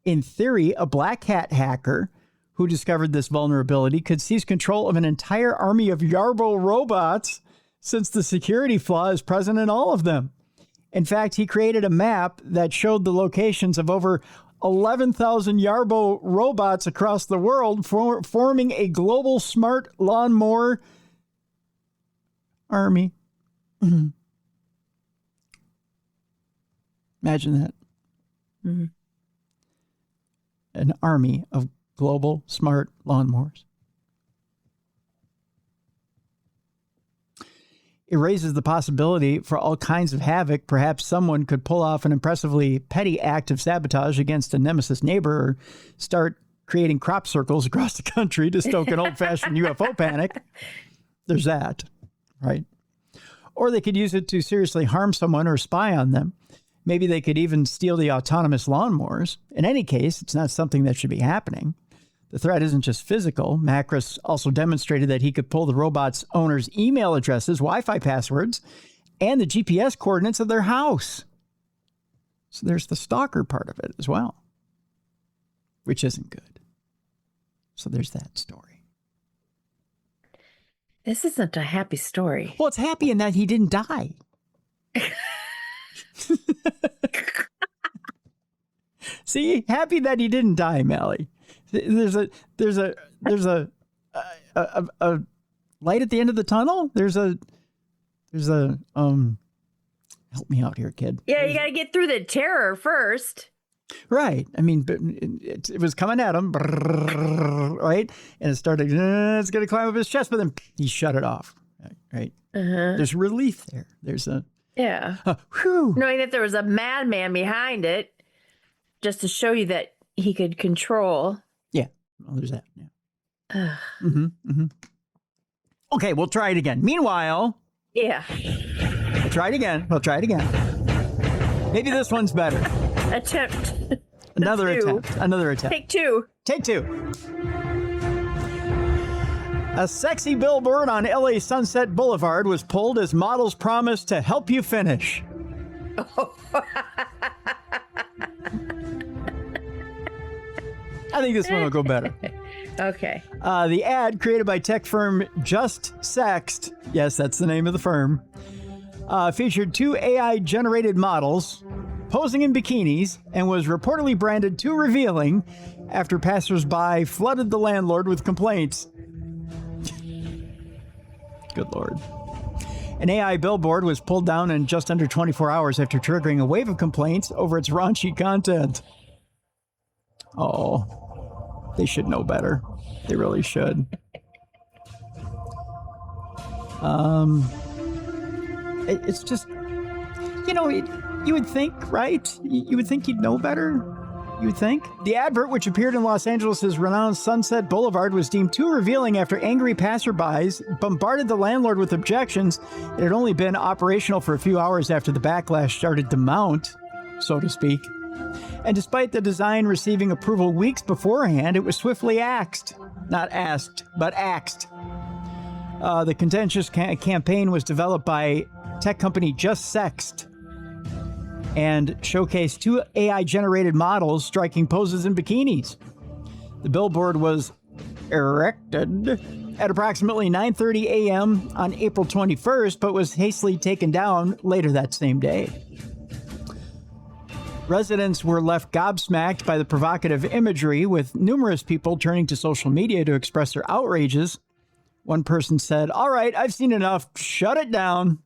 In theory, a black hat hacker who discovered this vulnerability could seize control of an entire army of Yarbo robots, since the security flaw is present in all of them. In fact, he created a map that showed the locations of over 11,000 Yarbo robots across the world, forming a global smart lawnmower army. Imagine that. Mm-hmm. An army of global smart lawnmowers. It raises the possibility for all kinds of havoc. Perhaps someone could pull off an impressively petty act of sabotage against a nemesis neighbor, or start creating crop circles across the country to stoke an old-fashioned UFO panic. There's that, right? Or they could use it to seriously harm someone or spy on them. Maybe they could even steal the autonomous lawnmowers. In any case, it's not something that should be happening. The threat isn't just physical. Macros also demonstrated that he could pull the robot's owners' email addresses, Wi-Fi passwords, and the GPS coordinates of their house. So there's the stalker part of it as well, which isn't good. So there's that story. This isn't a happy story. Well, it's happy in that he didn't die. See, happy that he didn't die, Mallie. There's a light at the end of the tunnel. There's a help me out here, kid. Yeah, you got to get through the terror first. Right. I mean, but it was coming at him, right? And it started, it's going to climb up his chest, but then he shut it off. Right. Uh-huh. There's relief there. There's a, yeah. Whew. Knowing that there was a madman behind it, just to show you that he could control. Yeah. Well, there's that. Yeah. Okay, we'll try it again. Meanwhile. Yeah. We'll try it again. Maybe this one's better. Attempt. Another attempt. Take two. A sexy billboard on LA Sunset Boulevard was pulled as models promised to help you finish. I think this one will go better. Okay. The ad, created by tech firm Just Sext, yes, that's the name of the firm, featured two AI-generated models posing in bikinis and was reportedly branded too revealing after passersby flooded the landlord with complaints. Good Lord. An AI billboard was pulled down in just under 24 hours after triggering a wave of complaints over its raunchy content. Oh, they should know better. They really should. It's just, you would think, right? You would think you'd know better. You would think. The advert, which appeared in Los Angeles' renowned Sunset Boulevard, was deemed too revealing after angry passerbys bombarded the landlord with objections. It had only been operational for a few hours after the backlash started to mount, so to speak. And despite the design receiving approval weeks beforehand, it was swiftly axed. Not asked, but axed. The contentious campaign was developed by tech company Just Sext and showcased two AI-generated models striking poses in bikinis. The billboard was erected at approximately 9:30 a.m. on April 21st, but was hastily taken down later that same day. Residents were left gobsmacked by the provocative imagery, with numerous people turning to social media to express their outrages. One person said, "All right, I've seen enough. Shut it down."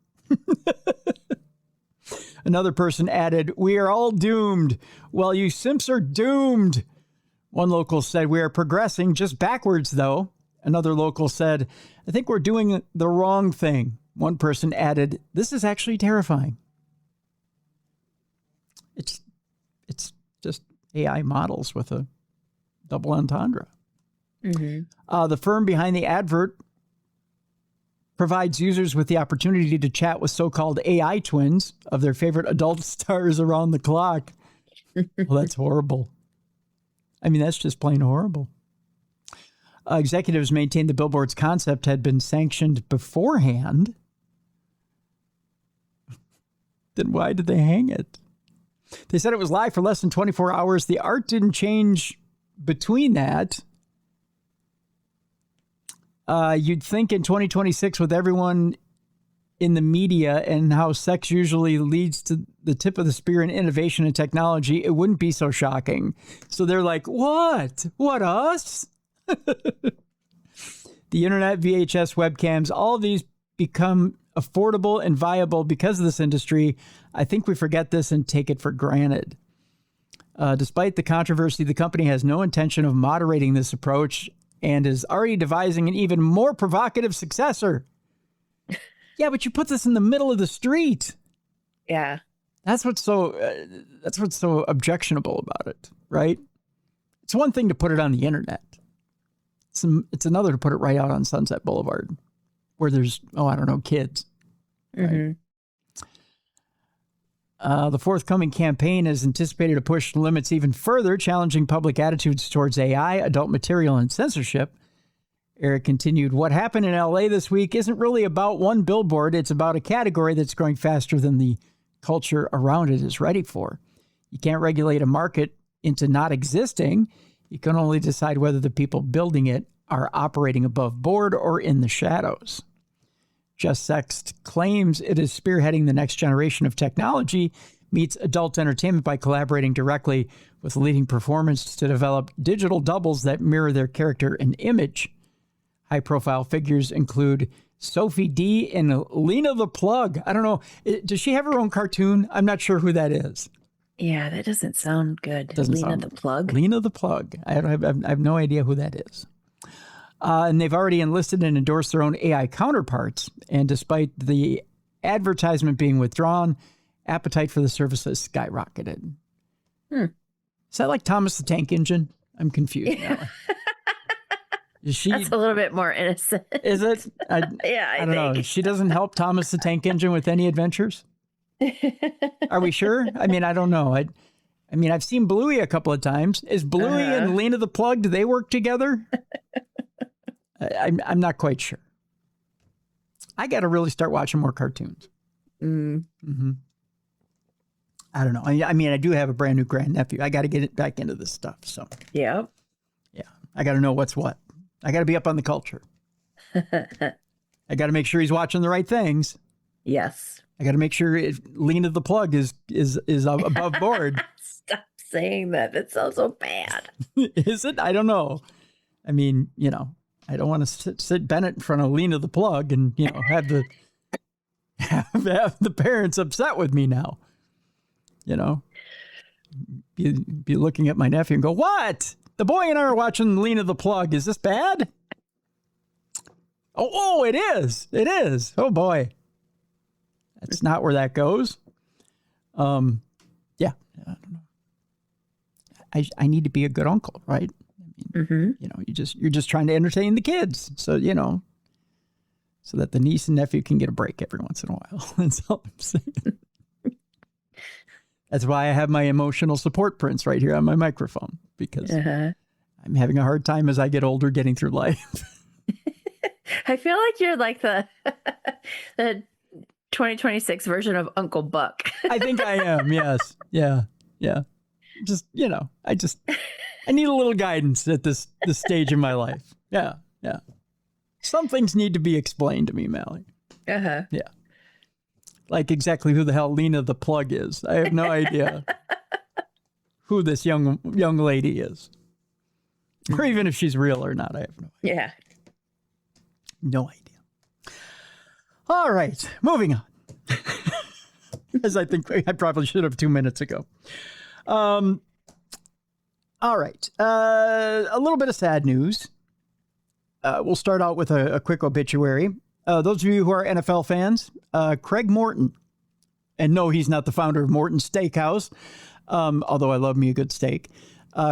Another person added, "We are all doomed. Well, you simps are doomed." One local said, "We are progressing, just backwards, though." Another local said, "I think we're doing the wrong thing." One person added, "This is actually terrifying." It's just AI models with a double entendre. Mm-hmm. The firm behind the advert provides users with the opportunity to chat with so-called AI twins of their favorite adult stars around the clock. Well, that's horrible. I mean, that's just plain horrible. Executives maintained the billboard's concept had been sanctioned beforehand. Then why did they hang it? They said it was live for less than 24 hours. The art didn't change between that. You'd think in 2026, with everyone in the media and how sex usually leads to the tip of the spear in innovation and technology, it wouldn't be so shocking. So they're like, what? What, us? The internet, VHS, webcams, all of these become affordable and viable because of this industry. I think we forget this and take it for granted. Despite the controversy, the company has no intention of moderating this approach and is already devising an even more provocative successor. Yeah, but you put this in the middle of the street. Yeah. That's what's so objectionable about it, right? It's one thing to put it on the internet. It's another to put it right out on Sunset Boulevard where there's, kids. Mm-hmm. Right? The forthcoming campaign is anticipated to push limits even further, challenging public attitudes towards AI, adult material, and censorship. Eric continued, what happened in LA this week isn't really about one billboard. It's about a category that's growing faster than the culture around it is ready for. You can't regulate a market into not existing. You can only decide whether the people building it are operating above board or in the shadows. Just Sext claims it is spearheading the next generation of technology, meets adult entertainment by collaborating directly with leading performers to develop digital doubles that mirror their character and image. High-profile figures include Sophie D and Lena the Plug. I don't know. Does she have her own cartoon? I'm not sure who that is. Yeah, that doesn't sound good. Lena the Plug? Lena the Plug. I have no idea who that is. And they've already enlisted and endorsed their own AI counterparts. And despite the advertisement being withdrawn, appetite for the service has skyrocketed. Is that like Thomas the Tank Engine? I'm confused now. That's a little bit more innocent. Is it? I don't know. She doesn't help Thomas the Tank Engine with any adventures? Are we sure? I mean, I don't know. I've seen Bluey a couple of times. Is Bluey and Lena the Plug, do they work together? I'm not quite sure. I got to really start watching more cartoons. Mm-hmm. I don't know. I mean, I do have a brand new grandnephew. I got to get it back into this stuff. So yeah, I got to know what's what. I got to be up on the culture. I got to make sure he's watching the right things. Yes. I got to make sure Lena the Plug is above board. Stop saying that. It sounds so bad. Is it? I don't know. I mean, I don't want to sit Bennett in front of Lena the Plug and, have the parents upset with me now. Be looking at my nephew and go, what? The boy and I are watching Lena the Plug. Is this bad? Oh, it is. It is. Oh, boy. That's not where that goes. Yeah. I don't know. I need to be a good uncle, right? I mean, you're just trying to entertain the kids. So, so that the niece and nephew can get a break every once in a while. That's all I'm saying. That's why I have my emotional support prints right here on my microphone, because I'm having a hard time as I get older getting through life. I feel like you're like the 2026 version of Uncle Buck. I think I am. Yes. Yeah. Just, I need a little guidance at this stage in my life. Yeah. Some things need to be explained to me, Mallie. Yeah. Like exactly who the hell Lena the Plug is. I have no idea who this young lady is. Or even if she's real or not, I have no idea. Yeah. No idea. All right, moving on. As I think I probably should have 2 minutes ago. All right, a little bit of sad news. We'll start out with a quick obituary. Those of you who are NFL fans, Craig Morton, and no, he's not the founder of Morton's Steakhouse, although I love me a good steak.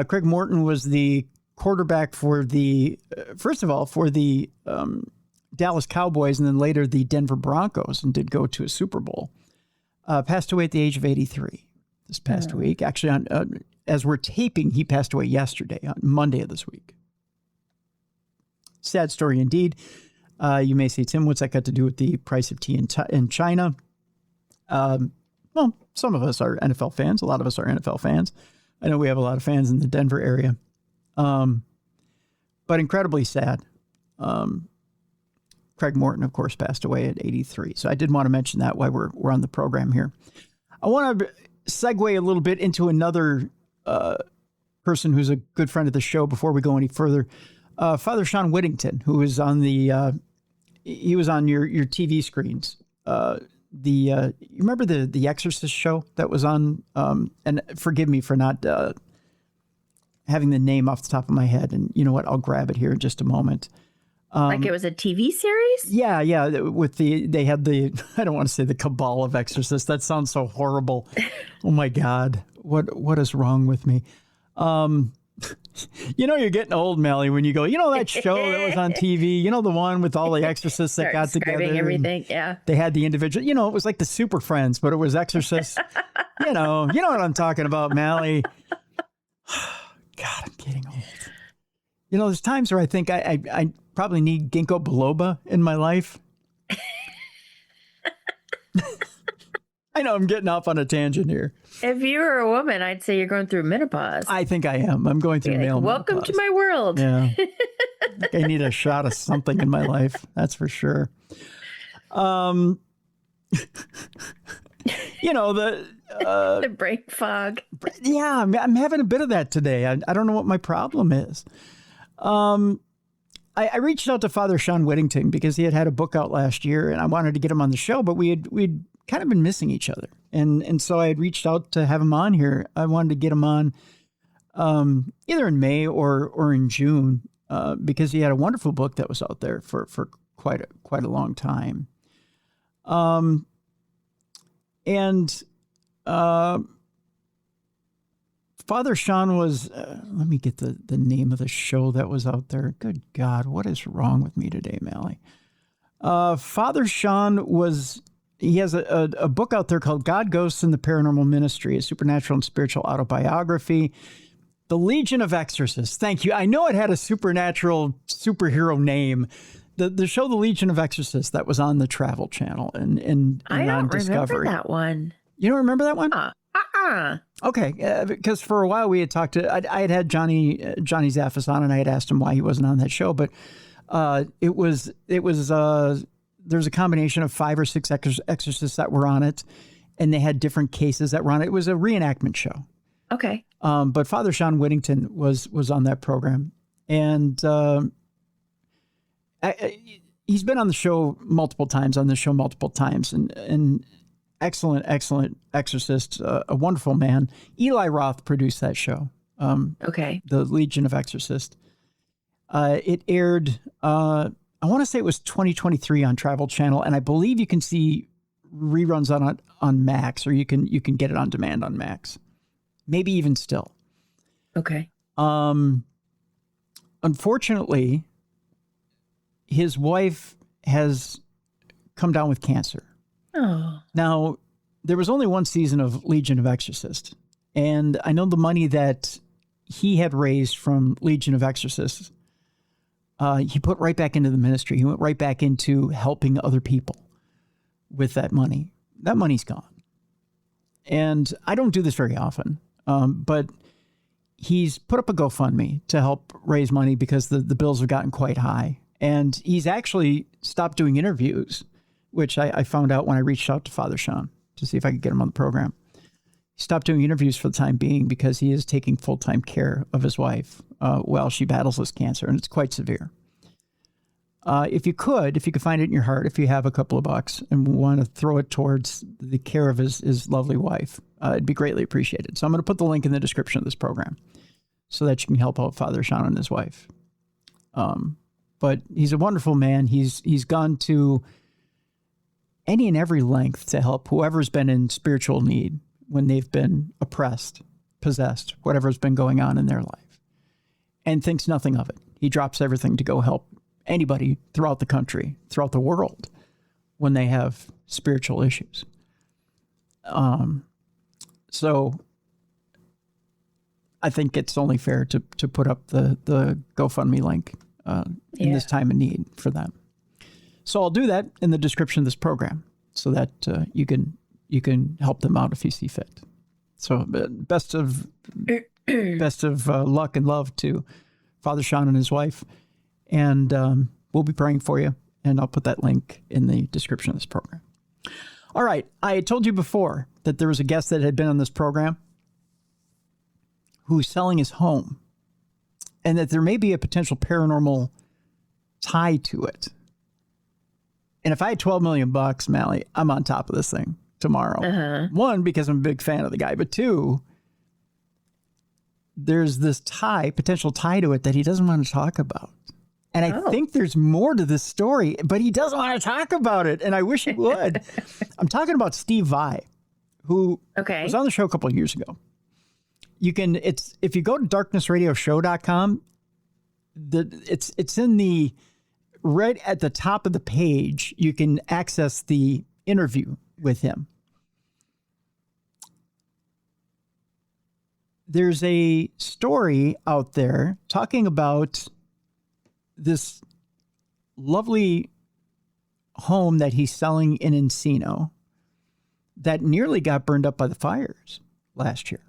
Craig Morton was the quarterback for the Dallas Cowboys and then later the Denver Broncos, and did go to a Super Bowl. Passed away at the age of 83 this past week. Actually, as we're taping, he passed away yesterday, on Monday of this week. sad story indeed. You may say, Tim, what's that got to do with the price of tea in China? Well, some of us are NFL fans. A lot of us are NFL fans. I know we have a lot of fans in the Denver area. But incredibly sad. Craig Morton, of course, passed away at 83. So I did want to mention that while we're on the program here. I want to segue a little bit into another person who's a good friend of the show before we go any further. Father Sean Whittington, who was on he was on your TV screens. You remember the Exorcist show that was on? And forgive me for not having the name off the top of my head. And you know what? I'll grab it here in just a moment. Like it was a TV series? Yeah. They had I don't want to say the cabal of exorcists. That sounds so horrible. Oh my God. What is wrong with me? You're getting old, Mallie, when you go, that show that was on TV, the one with all the exorcists that got together. Everything. Yeah. They had the individual, it was like the Super Friends, but it was exorcists. You know what I'm talking about, Mallie. God, I'm getting old. There's times where I think I probably need ginkgo biloba in my life. I know I'm getting off on a tangent here. If you were a woman, I'd say you're going through menopause. I think I am. I'm going through male welcome menopause. to my world. Yeah. I need a shot of something in my life. That's for sure. The the brain fog. Yeah, I'm having a bit of that today. I don't know what my problem is. I reached out to Father Sean Whittington because he had a book out last year and I wanted to get him on the show, but we'd kind of been missing each other. And so I had reached out to have him on here. I wanted to get him on either in May or in June because he had a wonderful book that was out there for quite a long time. Father Sean was, let me get the name of the show that was out there. Good God, what is wrong with me today, Mallie? Father Sean he has a book out there called God, Ghosts, and the Paranormal Ministry, a supernatural and spiritual autobiography. The Legion of Exorcists. Thank you. I know it had a supernatural superhero name. The show, The Legion of Exorcists, that was on the Travel Channel and I don't on Discovery. remember that one. You don't remember that one? Okay, because for a while we had talked to, I had Johnny Zaffis on, and I had asked him why he wasn't on that show, but there's a combination of 5 or 6 exorcists that were on it, and they had different cases that were on it. It was a reenactment show. Okay. But Father Sean Whittington was on that program, and he's been on the show multiple times, and excellent exorcist, a wonderful man. Eli Roth produced that show. Okay. The Legion of Exorcists. It aired, I want to say it was 2023 on Travel Channel, and I believe you can see reruns on Max, or you can get it on demand on Max. Maybe even still. Okay. Unfortunately, his wife has come down with cancer. Oh. Now, there was only one season of Legion of Exorcists, and I know the money that he had raised from Legion of Exorcists, he put right back into the ministry. He went right back into helping other people with that money. That money's gone. And I don't do this very often, but he's put up a GoFundMe to help raise money because the bills have gotten quite high. And he's actually stopped doing interviews, which I found out when I reached out to Father Sean to see if I could get him on the program. He stopped doing interviews for the time being because he is taking full-time care of his wife while she battles this cancer, and it's quite severe. If you could find it in your heart, if you have a couple of bucks and want to throw it towards the care of his lovely wife, it'd be greatly appreciated. So I'm going to put the link in the description of this program so that you can help out Father Sean and his wife. But he's a wonderful man. He's gone to any and every length to help whoever's been in spiritual need when they've been oppressed, possessed, whatever's been going on in their life, and thinks nothing of it. He drops everything to go help anybody throughout the country, throughout the world, when they have spiritual issues. So I think it's only fair to put up the GoFundMe link in this time of need for them. So I'll do that in the description of this program so that you can help them out if you see fit. So best of luck and love to Father Sean and his wife. And we'll be praying for you. And I'll put that link in the description of this program. All right. I told you before that there was a guest that had been on this program who's selling his home and that there may be a potential paranormal tie to it. And if I had 12 million bucks, Mallie, I'm on top of this thing tomorrow. Uh-huh. One, because I'm a big fan of the guy, but two, there's this potential tie to it that he doesn't want to talk about. And I think there's more to this story, but he doesn't want to talk about it. And I wish he would. I'm talking about Steve Vai, who was on the show a couple of years ago. If you go to darknessradioshow.com, it's in the right at the top of the page. You can access the interview with him. There's a story out there talking about this lovely home that he's selling in Encino that nearly got burned up by the fires last year.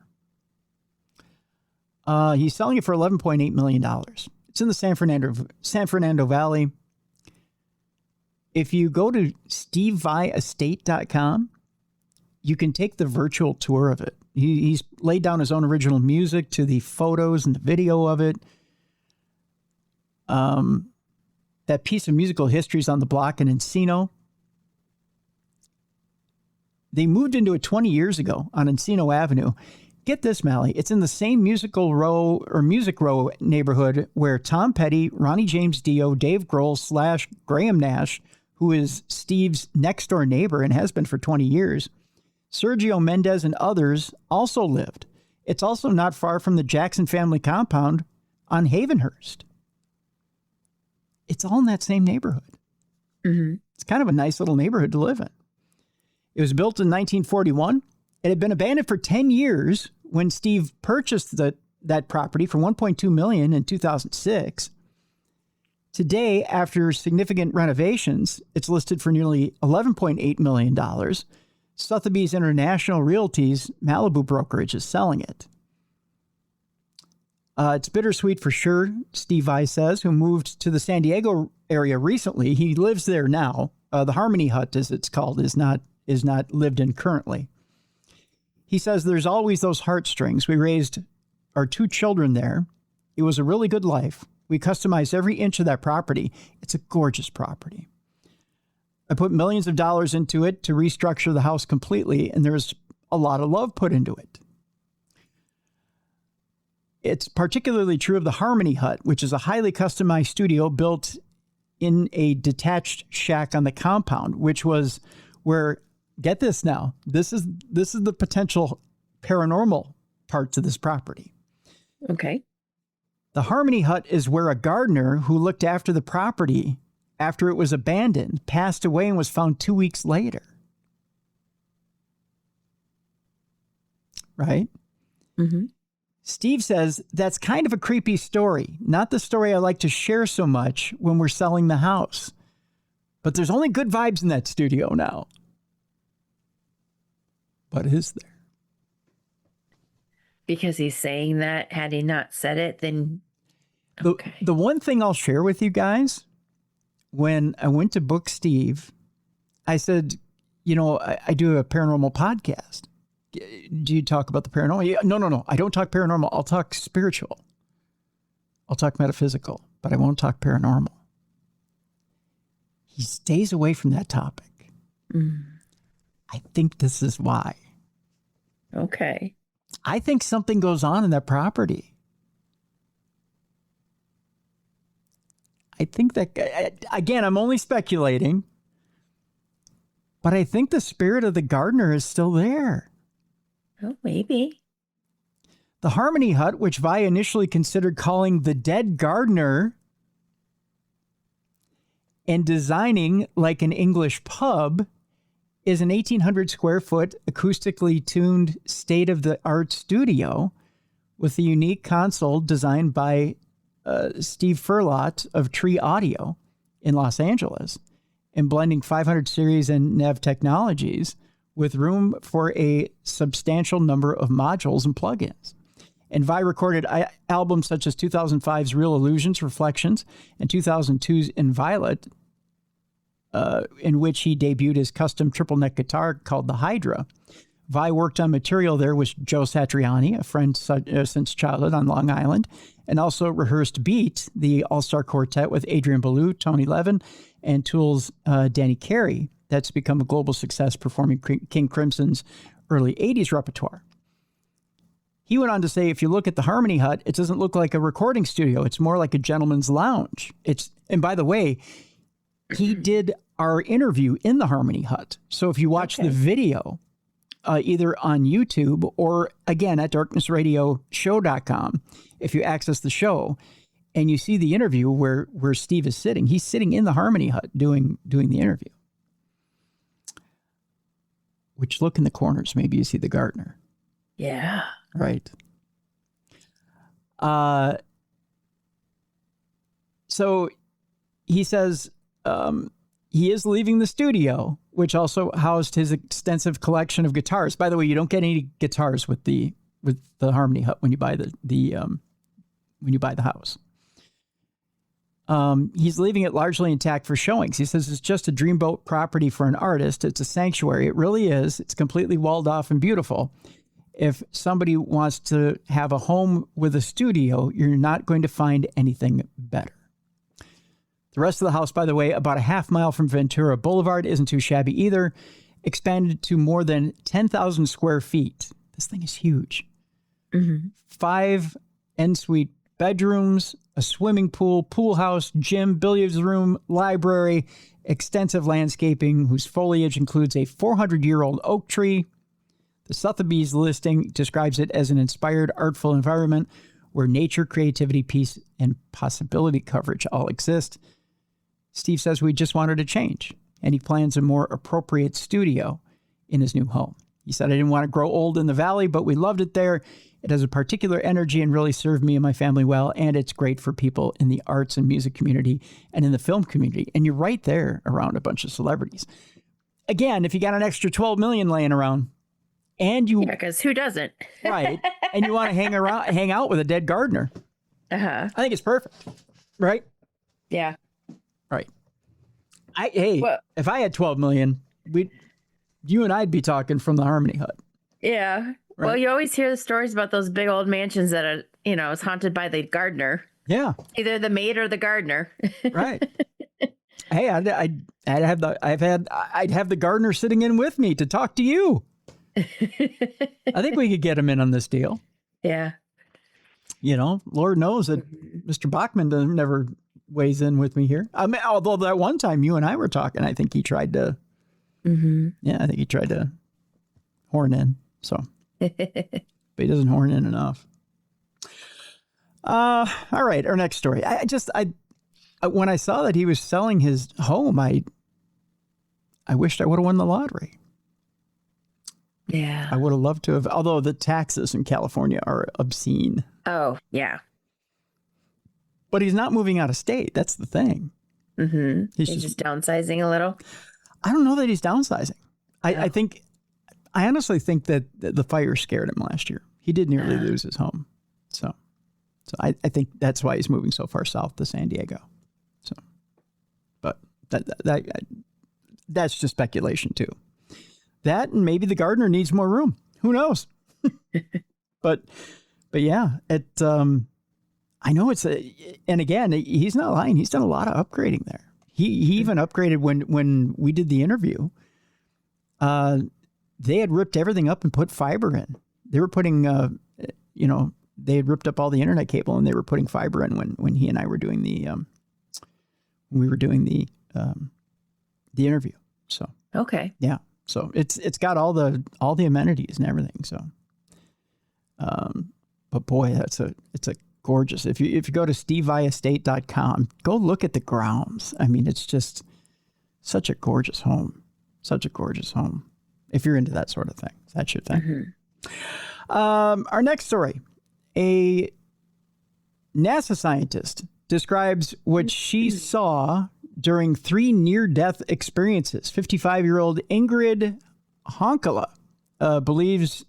He's selling it for $11.8 million. It's in the San Fernando Valley. If you go to stevevaiestate.com, you can take the virtual tour of it. He's laid down his own original music to the photos and the video of it. That piece of musical history is on the block in Encino. They moved into it 20 years ago on Encino Avenue. Get this, Mallie. It's in the same music row neighborhood where Tom Petty, Ronnie James Dio, Dave Grohl / Graham Nash, who is Steve's next door neighbor and has been for 20 years, Sergio Mendez and others also lived. It's also not far from the Jackson family compound on Havenhurst. It's all in that same neighborhood. Mm-hmm. It's kind of a nice little neighborhood to live in. It was built in 1941. It had been abandoned for 10 years when Steve purchased that property for $1.2 million in 2006. Today, after significant renovations, it's listed for nearly $11.8 million. Sotheby's International Realty's Malibu brokerage is selling it. It's bittersweet for sure, Steve Vai says, who moved to the San Diego area recently. He lives there now. The Harmony Hut, as it's called, is not lived in currently. He says there's always those heartstrings. We raised our 2 children there. It was a really good life. We customized every inch of that property. It's a gorgeous property. I put millions of dollars into it to restructure the house completely, and there's a lot of love put into it. It's particularly true of the Harmony Hut, which is a highly customized studio built in a detached shack on the compound, which was where, get this now, this is the potential paranormal part to this property. Okay. The Harmony Hut is where a gardener who looked after the property after it was abandoned passed away and was found 2 weeks later. Right? Mm-hmm. Steve says that's kind of a creepy story, not the story I like to share so much when we're selling the house. But there's only good vibes in that studio now. But is there? Because he's saying that, had he not said it, then okay. The one thing I'll share with you guys, when I went to book Steve, I said, I do a paranormal podcast. Do you talk about the paranormal? Yeah, no. I don't talk paranormal. I'll talk spiritual. I'll talk metaphysical, but I won't talk paranormal. He stays away from that topic. Mm. I think this is why. Okay. I think something goes on in that property. I think that, again, I'm only speculating, but I think the spirit of the gardener is still there. Oh, maybe. The Harmony Hut, which Vi initially considered calling the dead gardener and designing like an English pub, is an 1,800 square foot acoustically tuned state-of-the-art studio with a unique console designed by Steve Furlot of Tree Audio in Los Angeles and blending 500 series and NAV technologies with room for a substantial number of modules and plugins. And Vi recorded albums such as 2005's Real Illusions, Reflections, and 2002's In Violet, in which he debuted his custom triple neck guitar called the Hydra. Vi worked on material there with Joe Satriani, a friend since childhood on Long Island, and also rehearsed Beat, the all-star quartet with Adrian Belew, Tony Levin, and Tool's Danny Carey. That's become a global success performing King Crimson's early 80s repertoire. He went on to say, if you look at the Harmony Hut, it doesn't look like a recording studio. It's more like a gentleman's lounge. And by the way, he did our interview in the Harmony Hut. So if you watch the video, either on YouTube or, again, at darknessradioshow.com, if you access the show and you see the interview where Steve is sitting, he's sitting in the Harmony Hut doing the interview. Which, look in the corners, maybe you see the gardener. Yeah. Right. So he says he is leaving the studio, which also housed his extensive collection of guitars. By the way, you don't get any guitars with the Harmony Hut when you buy the house. He's leaving it largely intact for showings. He says it's just a dreamboat property for an artist. It's a sanctuary. It really is. It's completely walled off and beautiful. If somebody wants to have a home with a studio, you're not going to find anything better. The rest of the house, by the way, about a half mile from Ventura Boulevard, isn't too shabby either. Expanded to more than 10,000 square feet. This thing is huge. Mm-hmm. 5 en-suite bedrooms, a swimming pool, pool house, gym, billiards room, library, extensive landscaping whose foliage includes a 400-year-old oak tree. The Sotheby's listing describes it as an inspired, artful environment where nature, creativity, peace, and possibility coverage all exist. Steve says we just wanted to change, and he plans a more appropriate studio in his new home. He said, I didn't want to grow old in the valley, but we loved it there. It has a particular energy and really served me and my family well, and it's great for people in the arts and music community and in the film community. And you're right there around a bunch of celebrities. Again, if you got an extra $12 million laying around, and you, because who doesn't? Right, and you want to hang out with a dead gardener. I think it's perfect, right? Yeah. Right. If I had 12 million, you and I'd be talking from the Harmony Hut. Yeah. Right? Well, you always hear the stories about those big old mansions that are, is haunted by the gardener. Yeah. Either the maid or the gardener. Right. Hey, I'd have the gardener sitting in with me to talk to you. I think we could get him in on this deal. Yeah. Lord knows that Mr. Bachman never weighs in with me here. I mean, although that one time you and I were talking, I think he tried to. Mm-hmm. Yeah, I think he tried to horn in. So, but he doesn't horn in enough. All right, our next story. When I saw that he was selling his home, I wished I would have won the lottery. Yeah. I would have loved to have, although the taxes in California are obscene. Oh, yeah. But he's not moving out of state. That's the thing. Mm-hmm. He's just downsizing a little. I don't know that he's downsizing. I honestly think that the fire scared him last year. He did nearly lose his home. So I think that's why he's moving so far south to San Diego. So, but that's just speculation too. That, and maybe the gardener needs more room. Who knows? but yeah, I know and again, he's not lying. He's done a lot of upgrading there. He even upgraded when we did the interview. They had ripped everything up and put fiber in. They were putting, they had ripped up all the internet cable and they were putting fiber in when he and I were doing the interview. So okay, yeah. So it's got all the amenities and everything. So, but boy, it's a gorgeous. If you go to steveviestate.com, go look at the grounds. I mean, it's just such a gorgeous home. Such a gorgeous home. If you're into that sort of thing, that's your thing. Mm-hmm. Our next story, a NASA scientist describes what she saw during 3 near-death experiences. 55-year-old Ingrid Honkala believes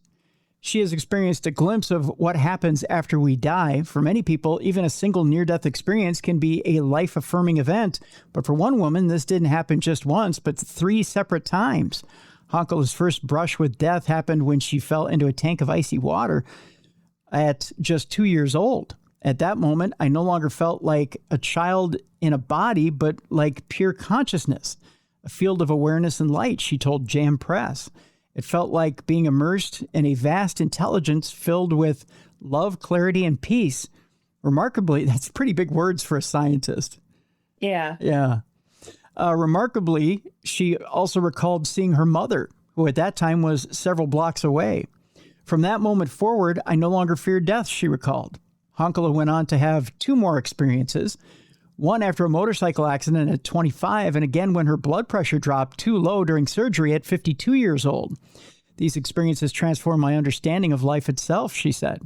she has experienced a glimpse of what happens after we die. For many people, even a single near-death experience can be a life-affirming event. But for one woman, this didn't happen just once, but 3 separate times. Honkala's first brush with death happened when she fell into a tank of icy water at just 2 years old. At that moment, I no longer felt like a child in a body, but like pure consciousness, a field of awareness and light, she told Jam Press. It felt like being immersed in a vast intelligence filled with love, clarity, and peace. Remarkably, that's pretty big words for a scientist. Yeah. Yeah. Remarkably, she also recalled seeing her mother, who at that time was several blocks away. From that moment forward, I no longer feared death, she recalled. Honkala went on to have 2 more experiences, one after a motorcycle accident at 25, and again when her blood pressure dropped too low during surgery at 52 years old. These experiences transformed my understanding of life itself, she said.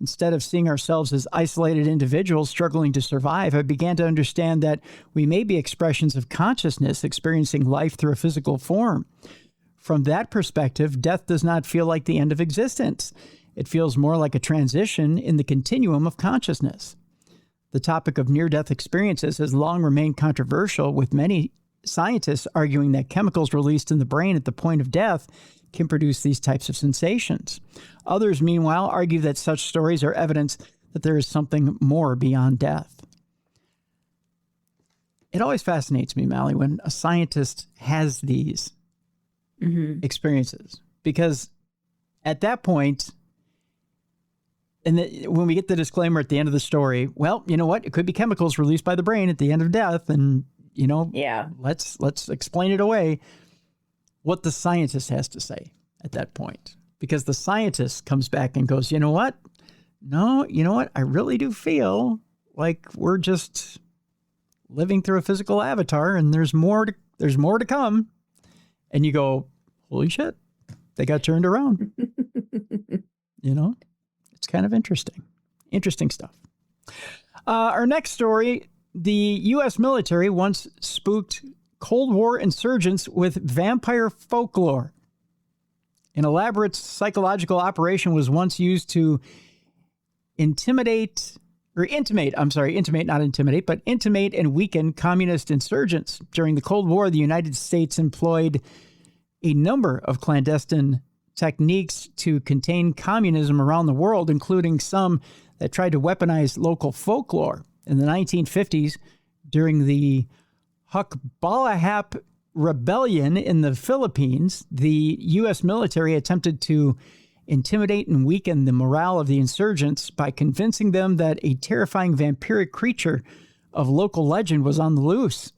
Instead of seeing ourselves as isolated individuals struggling to survive, I began to understand that we may be expressions of consciousness experiencing life through a physical form. From that perspective, death does not feel like the end of existence. It feels more like a transition in the continuum of consciousness. The topic of near-death experiences has long remained controversial, with many scientists arguing that chemicals released in the brain at the point of death can produce these types of sensations. Others, meanwhile, argue that such stories are evidence that there is something more beyond death. It always fascinates me, Mallie, when a scientist has these experiences, because at that point, when we get the disclaimer at the end of the story, well, you know what? It could be chemicals released by the brain at the end of death. And, let's explain it away. What the scientist has to say at that point. Because the scientist comes back and goes, you know what? No, you know what? I really do feel like we're just living through a physical avatar and there's more to come. And you go, holy shit, they got turned around. It's kind of interesting. Interesting stuff. Our next story, the U.S. military once spooked Cold War insurgents with vampire folklore. An elaborate psychological operation was once used to intimate and weaken communist insurgents. During the Cold War, the United States employed a number of clandestine techniques to contain communism around the world, including some that tried to weaponize local folklore. In the 1950s, during the Hukbalahap Rebellion in the Philippines, the U.S. military attempted to intimidate and weaken the morale of the insurgents by convincing them that a terrifying vampiric creature of local legend was on the loose.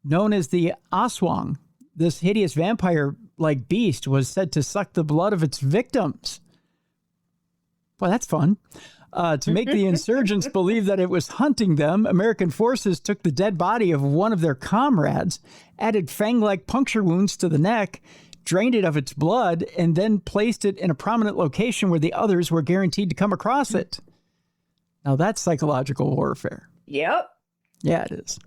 Known as the Aswang, this hideous vampire-like beast was said to suck the blood of its victims. Well, that's fun. To make the insurgents believe that it was hunting them, American forces took the dead body of one of their comrades, added fang-like puncture wounds to the neck, drained it of its blood, and then placed it in a prominent location where the others were guaranteed to come across it. Now that's psychological warfare. Yep. Yeah, it is.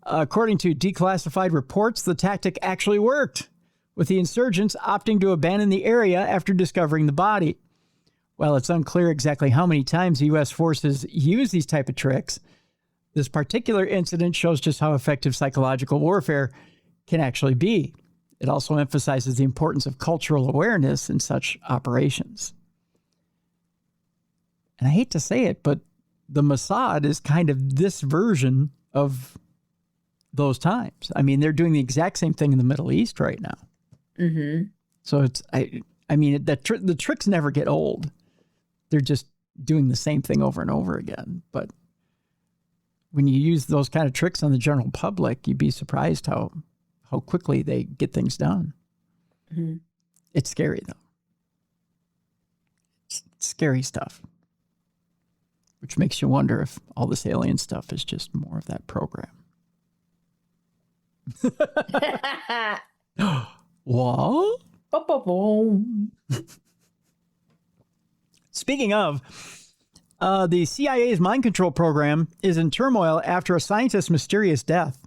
According to declassified reports, the tactic actually worked, with the insurgents opting to abandon the area after discovering the body. While it's unclear exactly how many times the U.S. forces use these type of tricks, this particular incident shows just how effective psychological warfare can actually be. It also emphasizes the importance of cultural awareness in such operations. And I hate to say it, but the Mossad is kind of this version of those times. I mean, they're doing the exact same thing in the Middle East right now. Mm-hmm. So the tricks never get old. They're just doing the same thing over and over again. But when you use those kind of tricks on the general public, you'd be surprised how quickly they get things done. Mm-hmm. It's scary, though. It's scary stuff. Which makes you wonder if all this alien stuff is just more of that program. What? Speaking of, The CIA's mind control program is in turmoil after a scientist's mysterious death.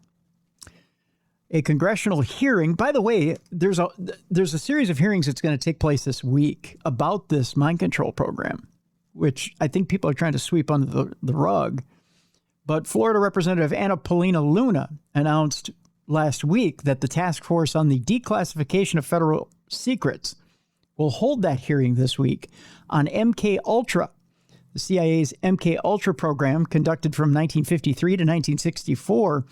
A congressional hearing, by the way, there's a series of hearings that's going to take place this week about this mind control program, which I think people are trying to sweep under the rug. But Florida Representative Anna Paulina Luna announced last week that the task force on the declassification of federal secrets will hold that hearing this week on MK Ultra. The CIA's MK Ultra program, conducted from 1953 to 1964,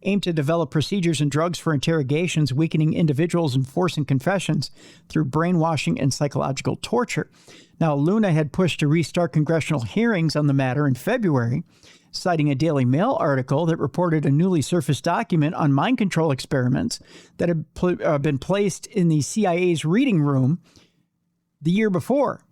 aimed to develop procedures and drugs for interrogations, weakening individuals and forcing confessions through brainwashing and psychological torture. Now, Luna had pushed to restart congressional hearings on the matter in February, citing a Daily Mail article that reported a newly surfaced document on mind control experiments that had been placed in the CIA's reading room the year before.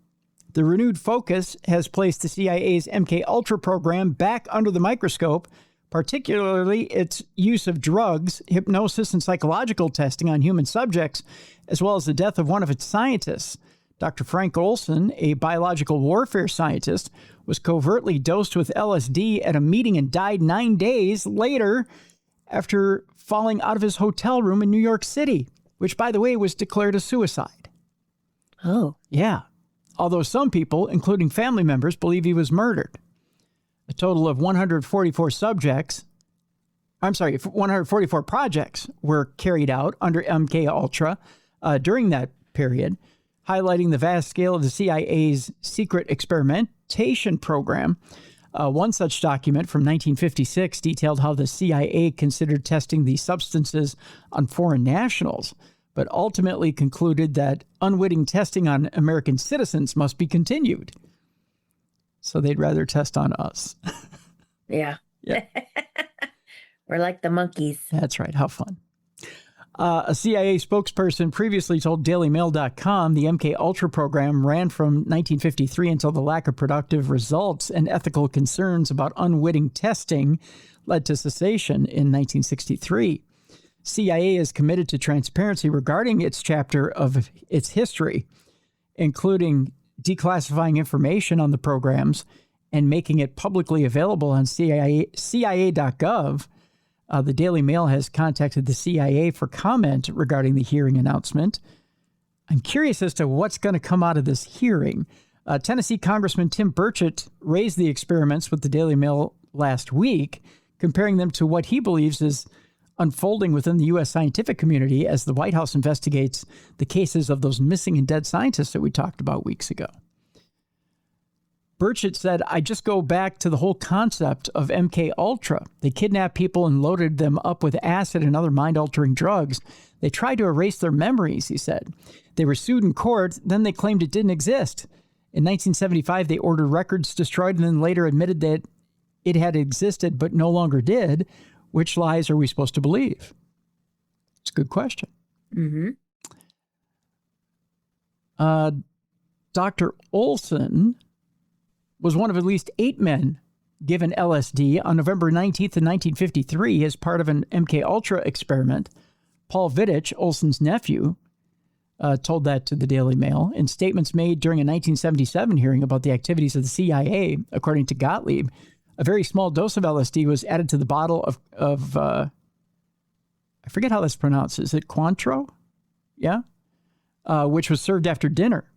The renewed focus has placed the CIA's MK Ultra program back under the microscope, particularly its use of drugs, hypnosis, and psychological testing on human subjects, as well as the death of one of its scientists. Dr. Frank Olson, a biological warfare scientist, was covertly dosed with LSD at a meeting and died 9 days later after falling out of his hotel room in New York City, which, by the way, was declared a suicide. Oh. Yeah. Although some people, including family members, believe he was murdered. A total of 144 projects were carried out under MK Ultra during that period, highlighting the vast scale of the CIA's secret experimentation program. One such document from 1956 detailed how the CIA considered testing the substances on foreign nationals, but ultimately concluded that unwitting testing on American citizens must be continued. So they'd rather test on us. Yeah. Yeah. We're like the monkeys. That's right. How fun. A CIA spokesperson previously told DailyMail.com the MK Ultra program ran from 1953 until the lack of productive results and ethical concerns about unwitting testing led to cessation in 1963. CIA is committed to transparency regarding its chapter of its history, including declassifying information on the programs and making it publicly available on CIA.gov. The Daily Mail has contacted the CIA for comment regarding the hearing announcement. I'm curious as to what's going to come out of this hearing. Tennessee Congressman Tim Burchett raised the experiments with the Daily Mail last week, comparing them to what he believes is unfolding within the U.S. scientific community as the White House investigates the cases of those missing and dead scientists that we talked about weeks ago. Burchett said, I just go back to the whole concept of MK Ultra. They kidnapped people and loaded them up with acid and other mind-altering drugs. They tried to erase their memories, he said. They were sued in court, then they claimed it didn't exist. In 1975, they ordered records destroyed and then later admitted that it had existed but no longer did. Which lies are we supposed to believe? It's a good question. Mm-hmm. Dr. Olson was one of at least 8 men given LSD on November 19th, 1953 as part of an MK Ultra experiment. Paul Vittich, Olson's nephew, told that to the Daily Mail. In statements made during a 1977 hearing about the activities of the CIA, according to Gottlieb, a very small dose of LSD was added to the bottle of I forget how that's pronounced. Is it Cointreau? Yeah. Which was served after dinner.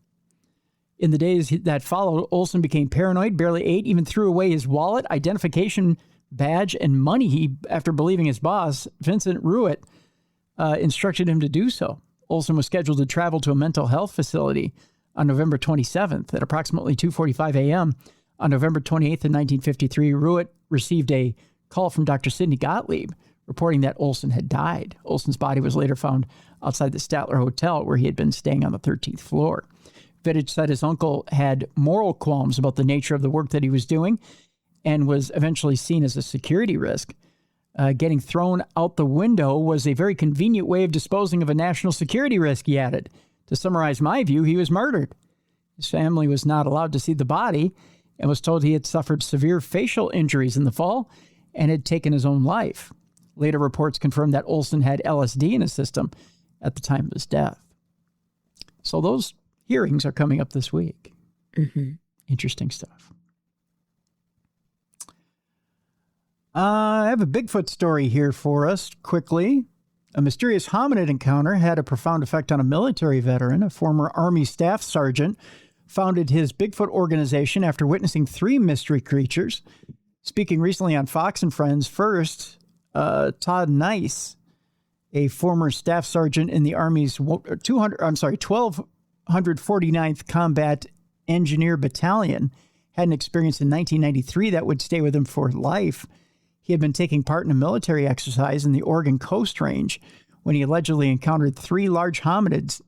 In the days that followed, Olson became paranoid, barely ate, even threw away his wallet, identification badge, and money after believing his boss, Vincent Ruett, instructed him to do so. Olson was scheduled to travel to a mental health facility on November 27th at approximately 2:45 a.m. On November 28th of 1953, Ruett received a call from Dr. Sidney Gottlieb reporting that Olson had died. Olson's body was later found outside the Statler Hotel, where he had been staying on the 13th floor. Vittich said his uncle had moral qualms about the nature of the work that he was doing and was eventually seen as a security risk. Getting thrown out the window was a very convenient way of disposing of a national security risk, he added. To summarize my view, he was murdered. His family was not allowed to see the body and was told he had suffered severe facial injuries in the fall and had taken his own life. Later reports confirmed that Olson had LSD in his system at the time of his death. So those hearings are coming up this week. Mm-hmm. Interesting stuff. I have a Bigfoot story here for us quickly. A mysterious hominid encounter had a profound effect on a military veteran. A former Army staff sergeant founded his Bigfoot organization after witnessing 3 mystery creatures. Speaking recently on Fox and Friends, first, Todd Nice, a former staff sergeant in the Army's 1249th Combat Engineer Battalion, had an experience in 1993 that would stay with him for life. He had been taking part in a military exercise in the Oregon Coast Range when he allegedly encountered 3 large hominids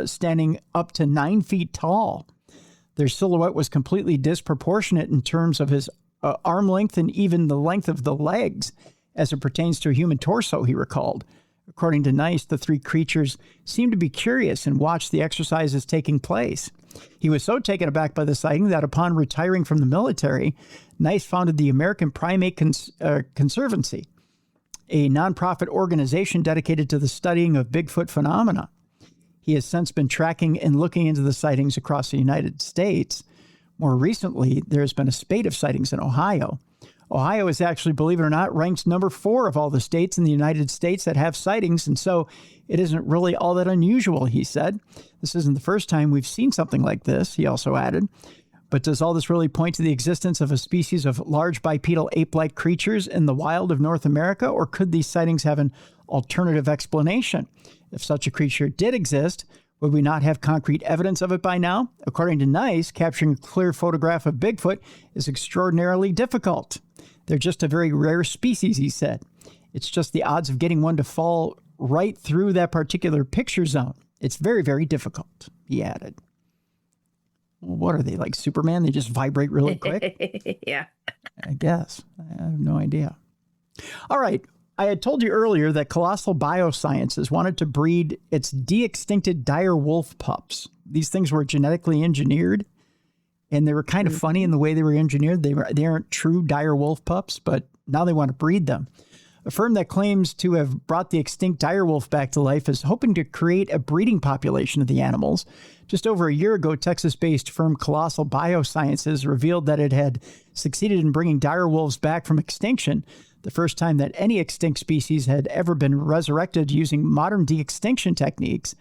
standing up to 9 feet tall. Their silhouette was completely disproportionate in terms of his arm length and even the length of the legs as it pertains to a human torso, he recalled. According to Nice, the 3 creatures seemed to be curious and watched the exercises taking place. He was so taken aback by the sighting that upon retiring from the military, Nice founded the American Primate Conservancy, a nonprofit organization dedicated to the studying of Bigfoot phenomena. He has since been tracking and looking into the sightings across the United States. More recently, there has been a spate of sightings in Ohio. Ohio is actually, believe it or not, ranked number 4 of all the states in the United States that have sightings, and so it isn't really all that unusual, he said. This isn't the first time we've seen something like this, he also added. But does all this really point to the existence of a species of large bipedal ape-like creatures in the wild of North America, or could these sightings have an alternative explanation? If such a creature did exist, would we not have concrete evidence of it by now? According to Nice, capturing a clear photograph of Bigfoot is extraordinarily difficult. They're just a very rare species, he said. It's just the odds of getting one to fall right through that particular picture zone. It's very, very difficult, he added. Well, what are they, like Superman? They just vibrate really quick? Yeah. I guess. I have no idea. All right. I had told you earlier that Colossal Biosciences wanted to breed its de-extincted dire wolf pups. These things were genetically engineered, and they were kind of funny in the way they were engineered. They aren't true dire wolf pups, but now they want to breed them. A firm that claims to have brought the extinct dire wolf back to life is hoping to create a breeding population of the animals. Just over a year ago, Texas-based firm Colossal Biosciences revealed that it had succeeded in bringing dire wolves back from extinction, the first time that any extinct species had ever been resurrected using modern de-extinction techniques.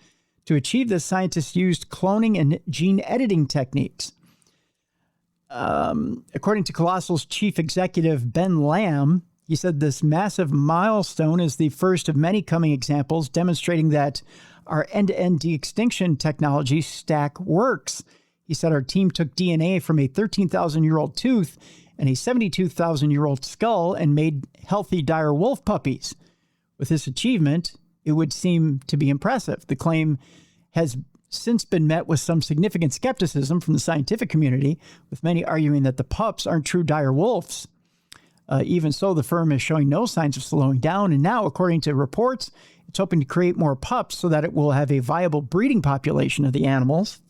To achieve this, scientists used cloning and gene editing techniques. According to Colossal's chief executive, Ben Lamb, he said this massive milestone is the first of many coming examples demonstrating that our end-to-end de-extinction technology stack works. He said our team took DNA from a 13,000-year-old tooth and a 72,000-year-old skull and made healthy dire wolf puppies. With this achievement, it would seem to be impressive. The claim has since been met with some significant skepticism from the scientific community, with many arguing that the pups aren't true dire wolves. Even so, the firm is showing no signs of slowing down, and now, according to reports, it's hoping to create more pups so that it will have a viable breeding population of the animals.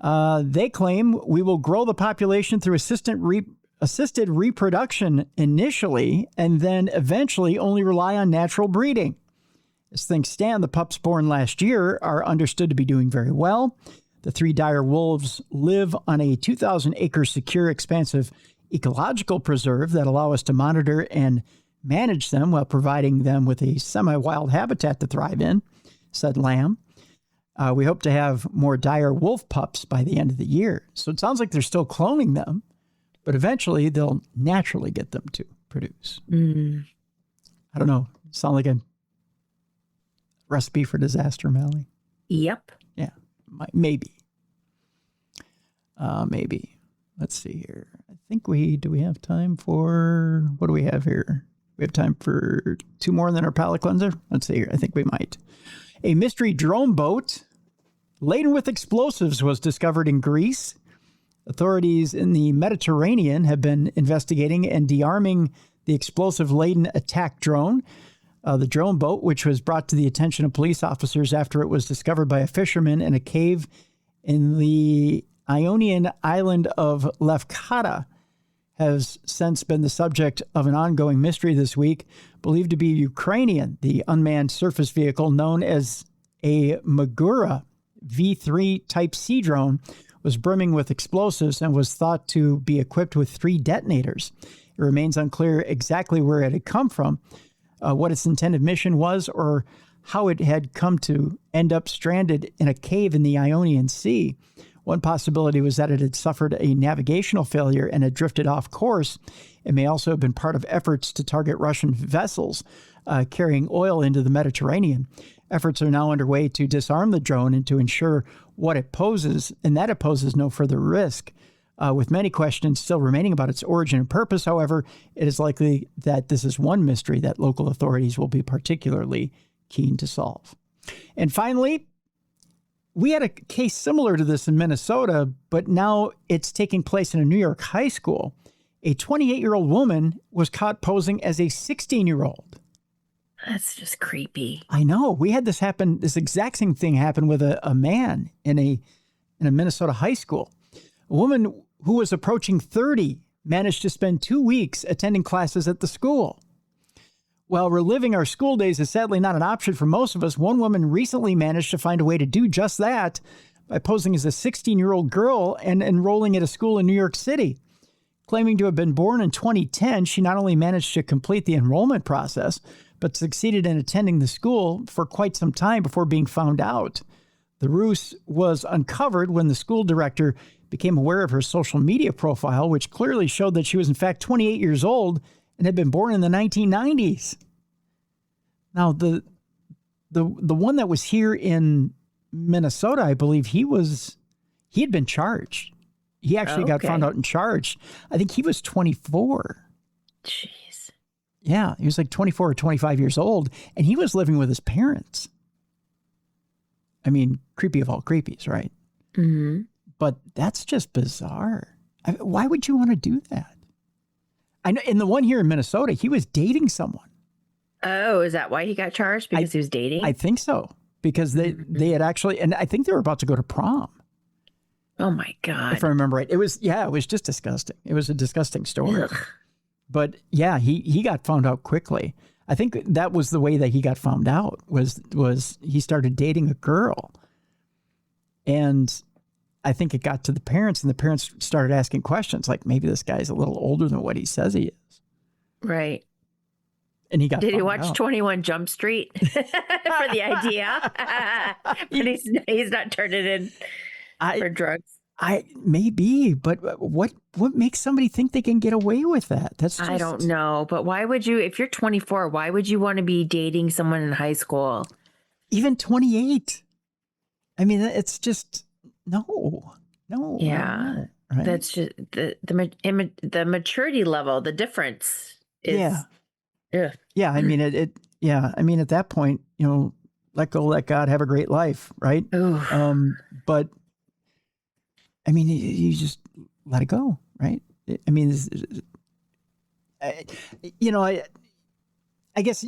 They claim we will grow the population through assisted reproduction initially, and then eventually only rely on natural breeding. As things stand, the pups born last year are understood to be doing very well. The 3 dire wolves live on a 2,000-acre secure, expansive ecological preserve that allow us to monitor and manage them while providing them with a semi-wild habitat to thrive in, said Lamb. We hope to have more dire wolf pups by the end of the year. So it sounds like they're still cloning them, but eventually they'll naturally get them to produce. I don't know. Sound like a recipe for disaster, Mallie? Yep. Yeah, maybe. Maybe. Let's see here. I think do we have time for, what do we have here? We have time for 2 more than our palate cleanser? Let's see here. I think we might. A mystery drone boat laden with explosives was discovered in Greece. Authorities in the Mediterranean have been investigating and dearming the explosive-laden attack drone. The drone boat, which was brought to the attention of police officers after it was discovered by a fisherman in a cave in the Ionian island of Lefkada, has since been the subject of an ongoing mystery this week. Believed to be Ukrainian, the unmanned surface vehicle known as a Magura V3 Type C drone was brimming with explosives and was thought to be equipped with 3 detonators. It remains unclear exactly where it had come from, what its intended mission was, or how it had come to end up stranded in a cave in the Ionian Sea. One possibility was that it had suffered a navigational failure and had drifted off course. It may also have been part of efforts to target Russian vessels carrying oil into the Mediterranean. Efforts are now underway to disarm the drone and to ensure what it poses, and that it poses no further risk. With many questions still remaining about its origin and purpose, however, it is likely that this is one mystery that local authorities will be particularly keen to solve. And finally, we had a case similar to this in Minnesota, but now it's taking place in a New York high school. A 28-year-old woman was caught posing as a 16-year-old. That's just creepy. I know. We had this happen. This exact same thing happened with a man in a Minnesota high school. A woman who was approaching 30 managed to spend 2 weeks attending classes at the school. While reliving our school days is sadly not an option for most of us, one woman recently managed to find a way to do just that by posing as a 16-year-old girl and enrolling at a school in New York City. Claiming to have been born in 2010, she not only managed to complete the enrollment process, but succeeded in attending the school for quite some time before being found out. The ruse was uncovered when the school director became aware of her social media profile, which clearly showed that she was in fact 28 years old and had been born in the 1990s. Now, the one that was here in Minnesota, I believe he had been charged. He actually got found out and charged. I think he was 24. Jeez. Yeah, he was like 24 or 25 years old, and he was living with his parents. I mean, creepy of all creepies, right? Mm-hmm. But that's just bizarre. Why would you want to do that? I know in the one here in Minnesota, he was dating someone. Oh, is that why he got charged? Because he was dating? I think so. Because they had actually, and I think they were about to go to prom. Oh my God. If I remember right. It was just disgusting. It was a disgusting story. Ugh. But yeah, he got found out quickly. I think that was the way that he got found out was he started dating a girl. And I think it got to the parents, and the parents started asking questions like, maybe this guy's a little older than what he says he is. Right. And he got Did he found watch out. 21 Jump Street for the idea? But he's not turning in for drugs. Maybe, but what makes somebody think they can get away with that? That's just, I don't know. But why would you, if you're 24, why would you want to be dating someone in high school? Even 28. I mean, it's just no. Yeah. Right? That's just the maturity level, the difference is. Yeah. I mean, I mean, at that point, let go, let God, have a great life. Right. Ooh. But I mean, you just let it go. Right. I mean, I guess,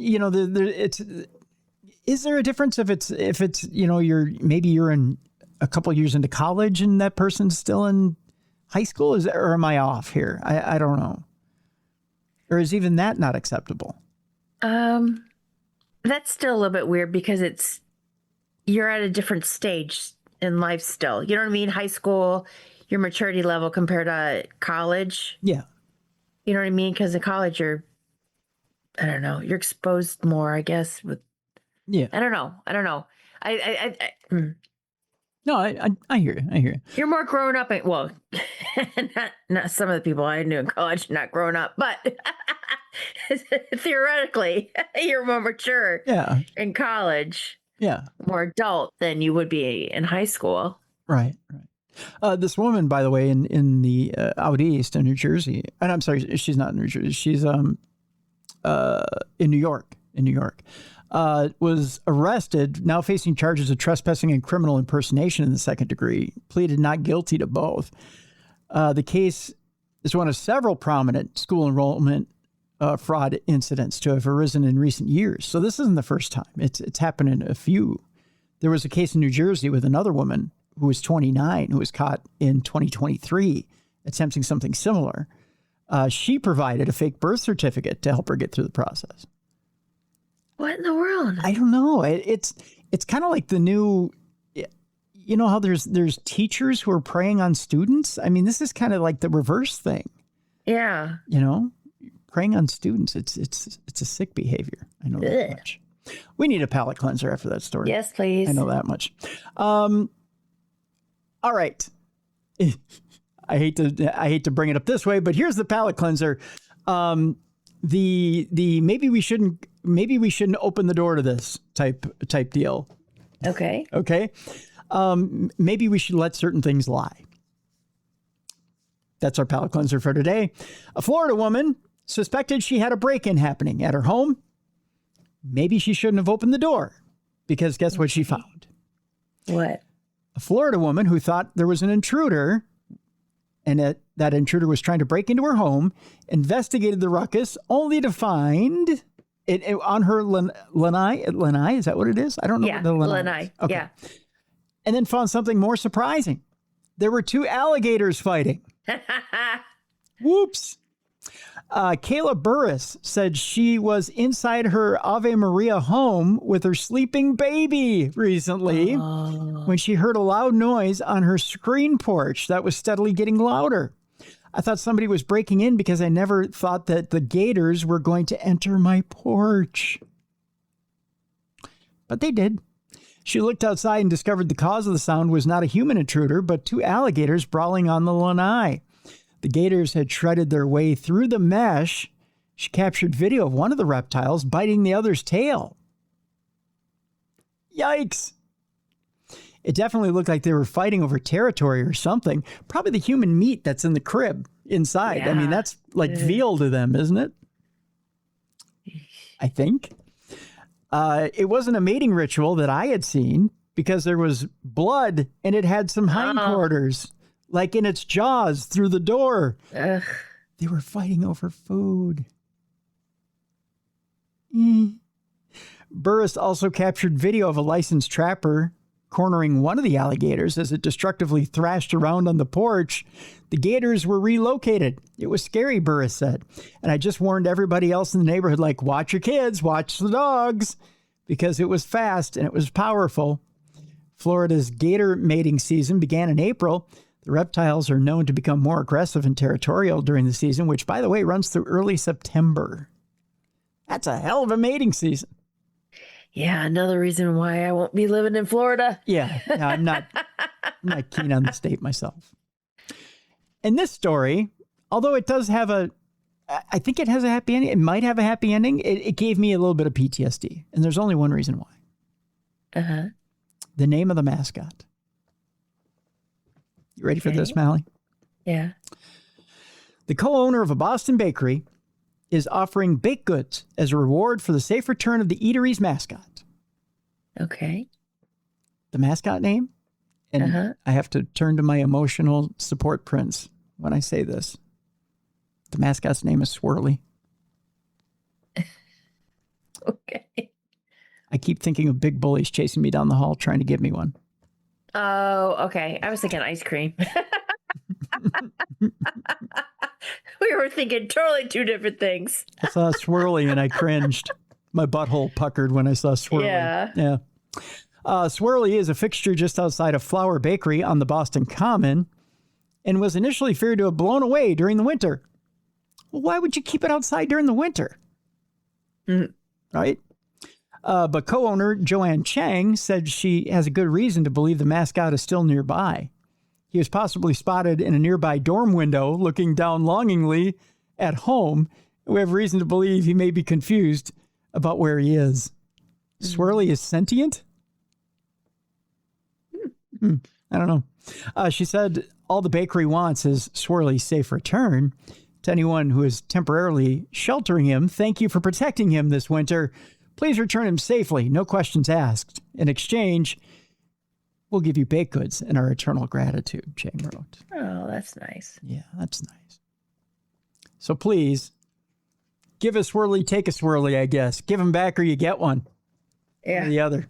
is there a difference if it's, you're in a couple years into college and that person's still in high school? Or am I off here? I don't know. Or is even that not acceptable? That's still a little bit weird because you're at a different stage in life still. You know what I mean? High school, your maturity level compared to college. Yeah. You know what I mean? Because in college, you're exposed more, I guess. I don't know. No, I hear you. You're more grown up. Well, not some of the people I knew in college, not grown up, but theoretically, you're more mature in college. Yeah. More adult than you would be in high school. Right. This woman, by the way, in the out east in New Jersey, and I'm sorry, she's not in New Jersey. She's in New York. Was arrested, now facing charges of trespassing and criminal impersonation in the second degree, pleaded not guilty to both. The case is one of several prominent school enrollment fraud incidents to have arisen in recent years. So this isn't the first time. It's happened in a few. There was a case in New Jersey with another woman who was 29 who was caught in 2023 attempting something similar. She provided a fake birth certificate to help her get through the process. What in the world? I don't know. It's kind of like the new, how there's teachers who are preying on students. I mean, this is kind of like the reverse thing. Yeah. preying on students. It's a sick behavior. I know that much. We need a palate cleanser after that story. Yes, please. I know that much. All right. I hate to bring it up this way, but here's the palate cleanser. The maybe we shouldn't open the door to this type deal. Okay. Okay. Maybe we should let certain things lie. That's our palate cleanser for today. A Florida woman suspected she had a break-in happening at her home. Maybe she shouldn't have opened the door, because guess what she found? What? A Florida woman who thought there was an intruder and that intruder was trying to break into her home, investigated the ruckus only to find it on her lanai. Is that what it is? I don't know. Yeah, what the lanai. Okay. Yeah. And then found something more surprising. There were two alligators fighting. Whoops. Kayla Burris said she was inside her Ave Maria home with her sleeping baby recently when she heard a loud noise on her screen porch that was steadily getting louder. I thought somebody was breaking in because I never thought that the gators were going to enter my porch. But they did. She looked outside and discovered the cause of the sound was not a human intruder, but two alligators brawling on the lanai. The gators had shredded their way through the mesh. She captured video of one of the reptiles biting the other's tail. Yikes. It definitely looked like they were fighting over territory or something. Probably the human meat that's in the crib inside. Yeah. I mean, that's like veal to them, isn't it? I think. It wasn't a mating ritual that I had seen because there was blood and it had some hindquarters. Like in its jaws through the door. Ugh. They were fighting over food. Burris also captured video of a licensed trapper cornering one of the alligators as it destructively thrashed around on the porch. The gators were relocated. It was scary, Burris said. And I just warned everybody else in the neighborhood, like, watch your kids, watch the dogs, because it was fast and it was powerful. Florida's gator mating season began in April. The reptiles are known to become more aggressive and territorial during the season, which, by the way, runs through early September. That's a hell of a mating season. Yeah, another reason why I won't be living in Florida. Yeah, no, I'm not keen on the state myself. And this story, although it does have I think it has a happy ending. It might have a happy ending. It gave me a little bit of PTSD, and there's only one reason why. Uh-huh. The name of the mascot. You ready for this, Mallie? Yeah. The co-owner of a Boston bakery is offering baked goods as a reward for the safe return of the eatery's mascot. Okay. The mascot name? And I have to turn to my emotional support prince when I say this. The mascot's name is Swirly. Okay. I keep thinking of big bullies chasing me down the hall trying to give me one. Oh, okay. I was thinking ice cream. We were thinking totally two different things. I saw Swirly and I cringed. My butthole puckered when I saw Swirly. Yeah. Swirly is a fixture just outside of Flower Bakery on the Boston Common and was initially feared to have blown away during the winter. Well, why would you keep it outside during the winter? Right? But co-owner Joanne Chang said she has a good reason to believe the mascot is still nearby. He was possibly spotted in a nearby dorm window looking down longingly at home. We have reason to believe he may be confused about where he is. Swirly is sentient? I don't know. She said all the bakery wants is Swirly's safe return. To anyone who is temporarily sheltering him, thank you for protecting him this winter. Please return him safely, no questions asked. In exchange, we'll give you baked goods and our eternal gratitude, Chang wrote. Oh, that's nice. Yeah, that's nice. So please, give a Swirly, take a Swirly, I guess. Give him back or you get one. Yeah. One or the other.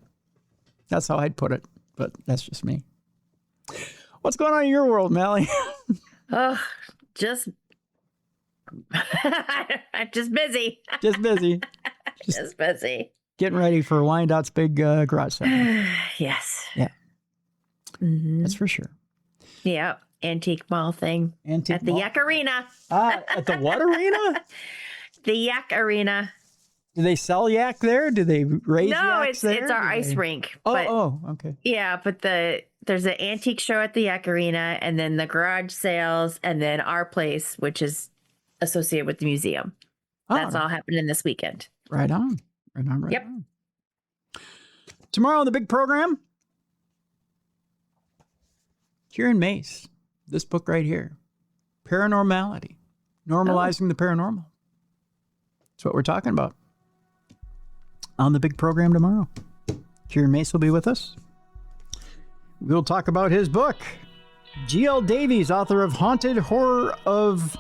That's how I'd put it, but that's just me. What's going on in your world, Mallie? Oh, just... I'm just busy. Just busy. Just busy. Getting ready for Wyandott's big garage sale. Yes. Yeah. Mm-hmm. That's for sure. Yeah. Antique mall thing. Antique at the mall? Yak Arena. At the what arena? the Yak Arena. Do they sell yak there? Do they raise yaks there? It's our ice rink. Okay. Yeah, but there's an antique show at the Yak Arena, and then the garage sales, and then our place, which is associated with the museum. That's all happening this weekend. Right on. Yep. On. Tomorrow on the big program, Kieran Mace, this book right here, Paranormality, Normalizing the Paranormal. That's what we're talking about on the big program tomorrow. Kieran Mace will be with us. We'll talk about his book. G.L. Davies, author of Haunted Horror of,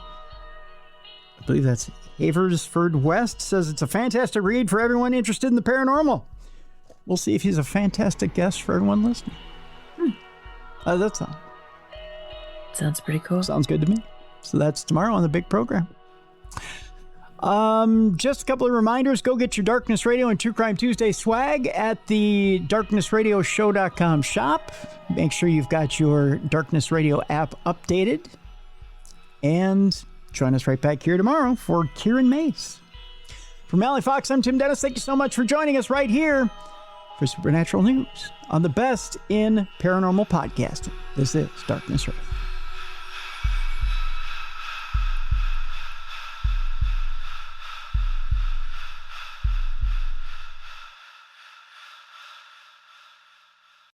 I believe that's Haversford West, says it's a fantastic read for everyone interested in the paranormal. We'll see if he's a fantastic guest for everyone listening. How does that sound? Sounds pretty cool. Sounds good to me. So that's tomorrow on the big program. Just a couple of reminders. Go get your Darkness Radio and True Crime Tuesday swag at the darknessradioshow.com shop. Make sure you've got your Darkness Radio app updated. And join us right back here tomorrow for Kieran Mace. For Mallie Fox, I'm Tim Dennis. Thank you so much for joining us right here for Supernatural News on the best in paranormal podcasting. This is Darkness Radio.